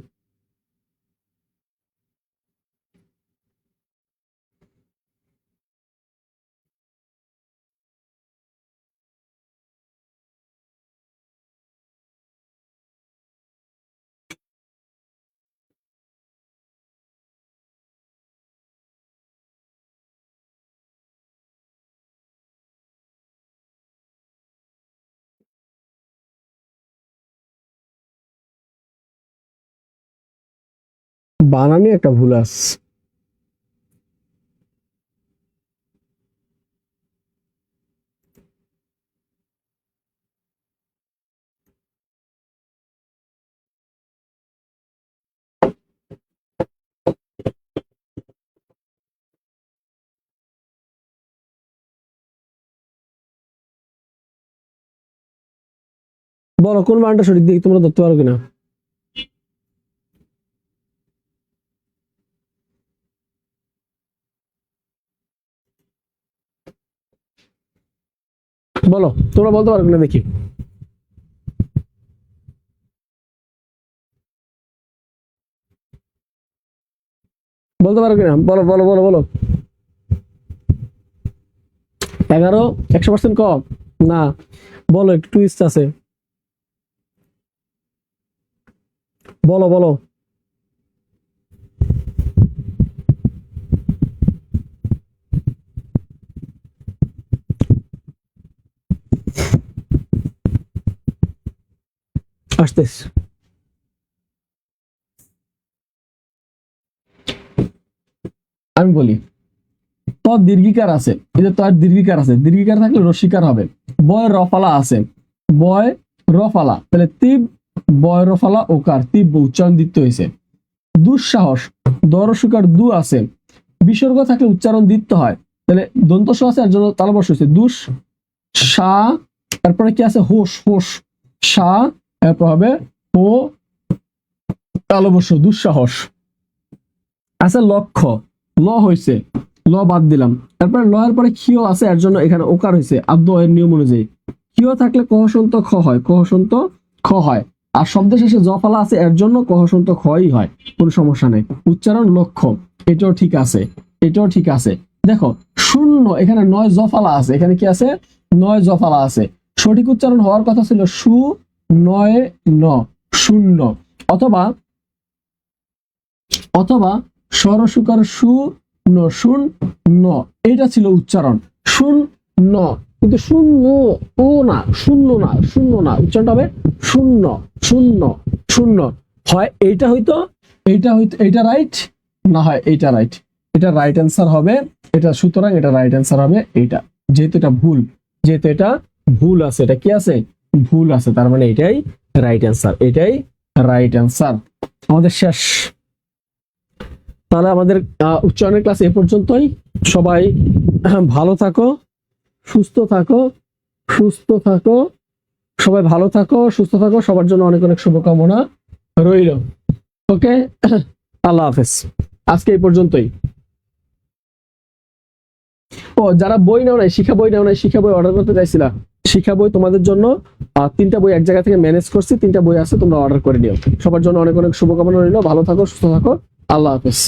বানানে একটা ভুল আছে। বলো কোন বানানটা সঠিক, দেখি তোমরা ধরতে পারো কিনা। বলো তোমরা বলতে পারো কিনা দেখি। বলতে পারো কিনা, বলো বলো বলো বলো। 11 100% কম না, বলো একটু টুইস্ট আছে, বলো বলো। আসতেছে, আমি বলি। ত দীর্ঘিকার আছে, এই যে তর দীর্ঘিকার আছে, দীর্ঘিকার থাকলে রস্বীকার হবে। বয় রফালা আছে, বয় রফালা, তাহলে তিব, বয় রফালা ওকার, তিব্ব উচ্চারণ দিতে হয়েছে। দুঃসাহস, দরস্বীকার দু আছে, বিসর্গ থাকলে উচ্চারণ দিতে হয়, তাহলে দন্ত স আছে, এর জন্য তালবর্ষ হয়েছে। দুঃ সা, তারপরে কি আছে, হোস, হোস, সা, এরপর হবে ও তালবর্ষ, দুঃসাহস আছে। লক্ষ্য, ল হয়েছে, ল বাদ দিলাম। তারপরে ল এর পরে ক্ষীয় আছে, এর জন্য এখানে ওকার হয়েছে আদ্য এর নিয়ম অনুযায়ী। ক্ষীয় থাকলে কহসন্ত খ হয়, কহসন্ত খ হয়। আর শব্দের শেষে জফালা আছে, এর জন্য কহসন্ত খই হয়, কোনো সমস্যা নেই। উচ্চারণ লক্ষ্য, এটাও ঠিক আছে, এটাও ঠিক আছে। দেখো শূন্য, এখানে 9 জফালা আছে, এখানে কি আছে, 9 জফালা আছে। সঠিক উচ্চারণ হওয়ার কথা ছিল সু 9 ন, শূন্য, অথবা অথবা স্বরসুকার সু ন, শুন ন, এটা ছিল উচ্চারণ, শুন ন। কিন্তু শূন্য ও না, শূন্য না, শূন্য না, উচ্চারণটা হবে শূন্য, শূন্য, শূন্য। হয় এইটা হইতো, এইটা হইতো, এইটা রাইট, না হয় এইটা রাইট, এটা রাইট অ্যান্সার হবে এটা। সুতরাং এটা রাইট অ্যান্সার হবে এইটা, যেহেতু এটা ভুল, যেহেতু এটা ভুল আছে, এটা কি আছে, ভুল আছে, তার মানে এটাই রাইট অ্যান্সার, এটাই রাইট অ্যান্সার। আমাদের শেষ। তাহলে আমাদের উচ্চারণের ক্লাস এ পর্যন্তই। সবাই ভালো থাকো, সুস্থ থাকো, সুস্থ থাকো। সবাই ভালো থাকো, সুস্থ থাকো, সবার জন্য অনেক অনেক শুভকামনা রইল। ওকে, আল্লাহ হাফেজ। আজকে এই পর্যন্তই। ও যারা বই নাও নাই, শিক্ষা বই নাও নাই, শিক্ষা বই অর্ডার করতে চাইছিলা, শিক্ষা বই তোমাদের জন্য 3টা বই এক জায়গা থেকে ম্যানেজ করছি, 3টা বই আছে, তোমরা অর্ডার করে নিও। সবার জন্য অনেক অনেক শুভকামনা রইল। ভালো থাকো, সুস্থ থাকো, আল্লাহ হাফেজ।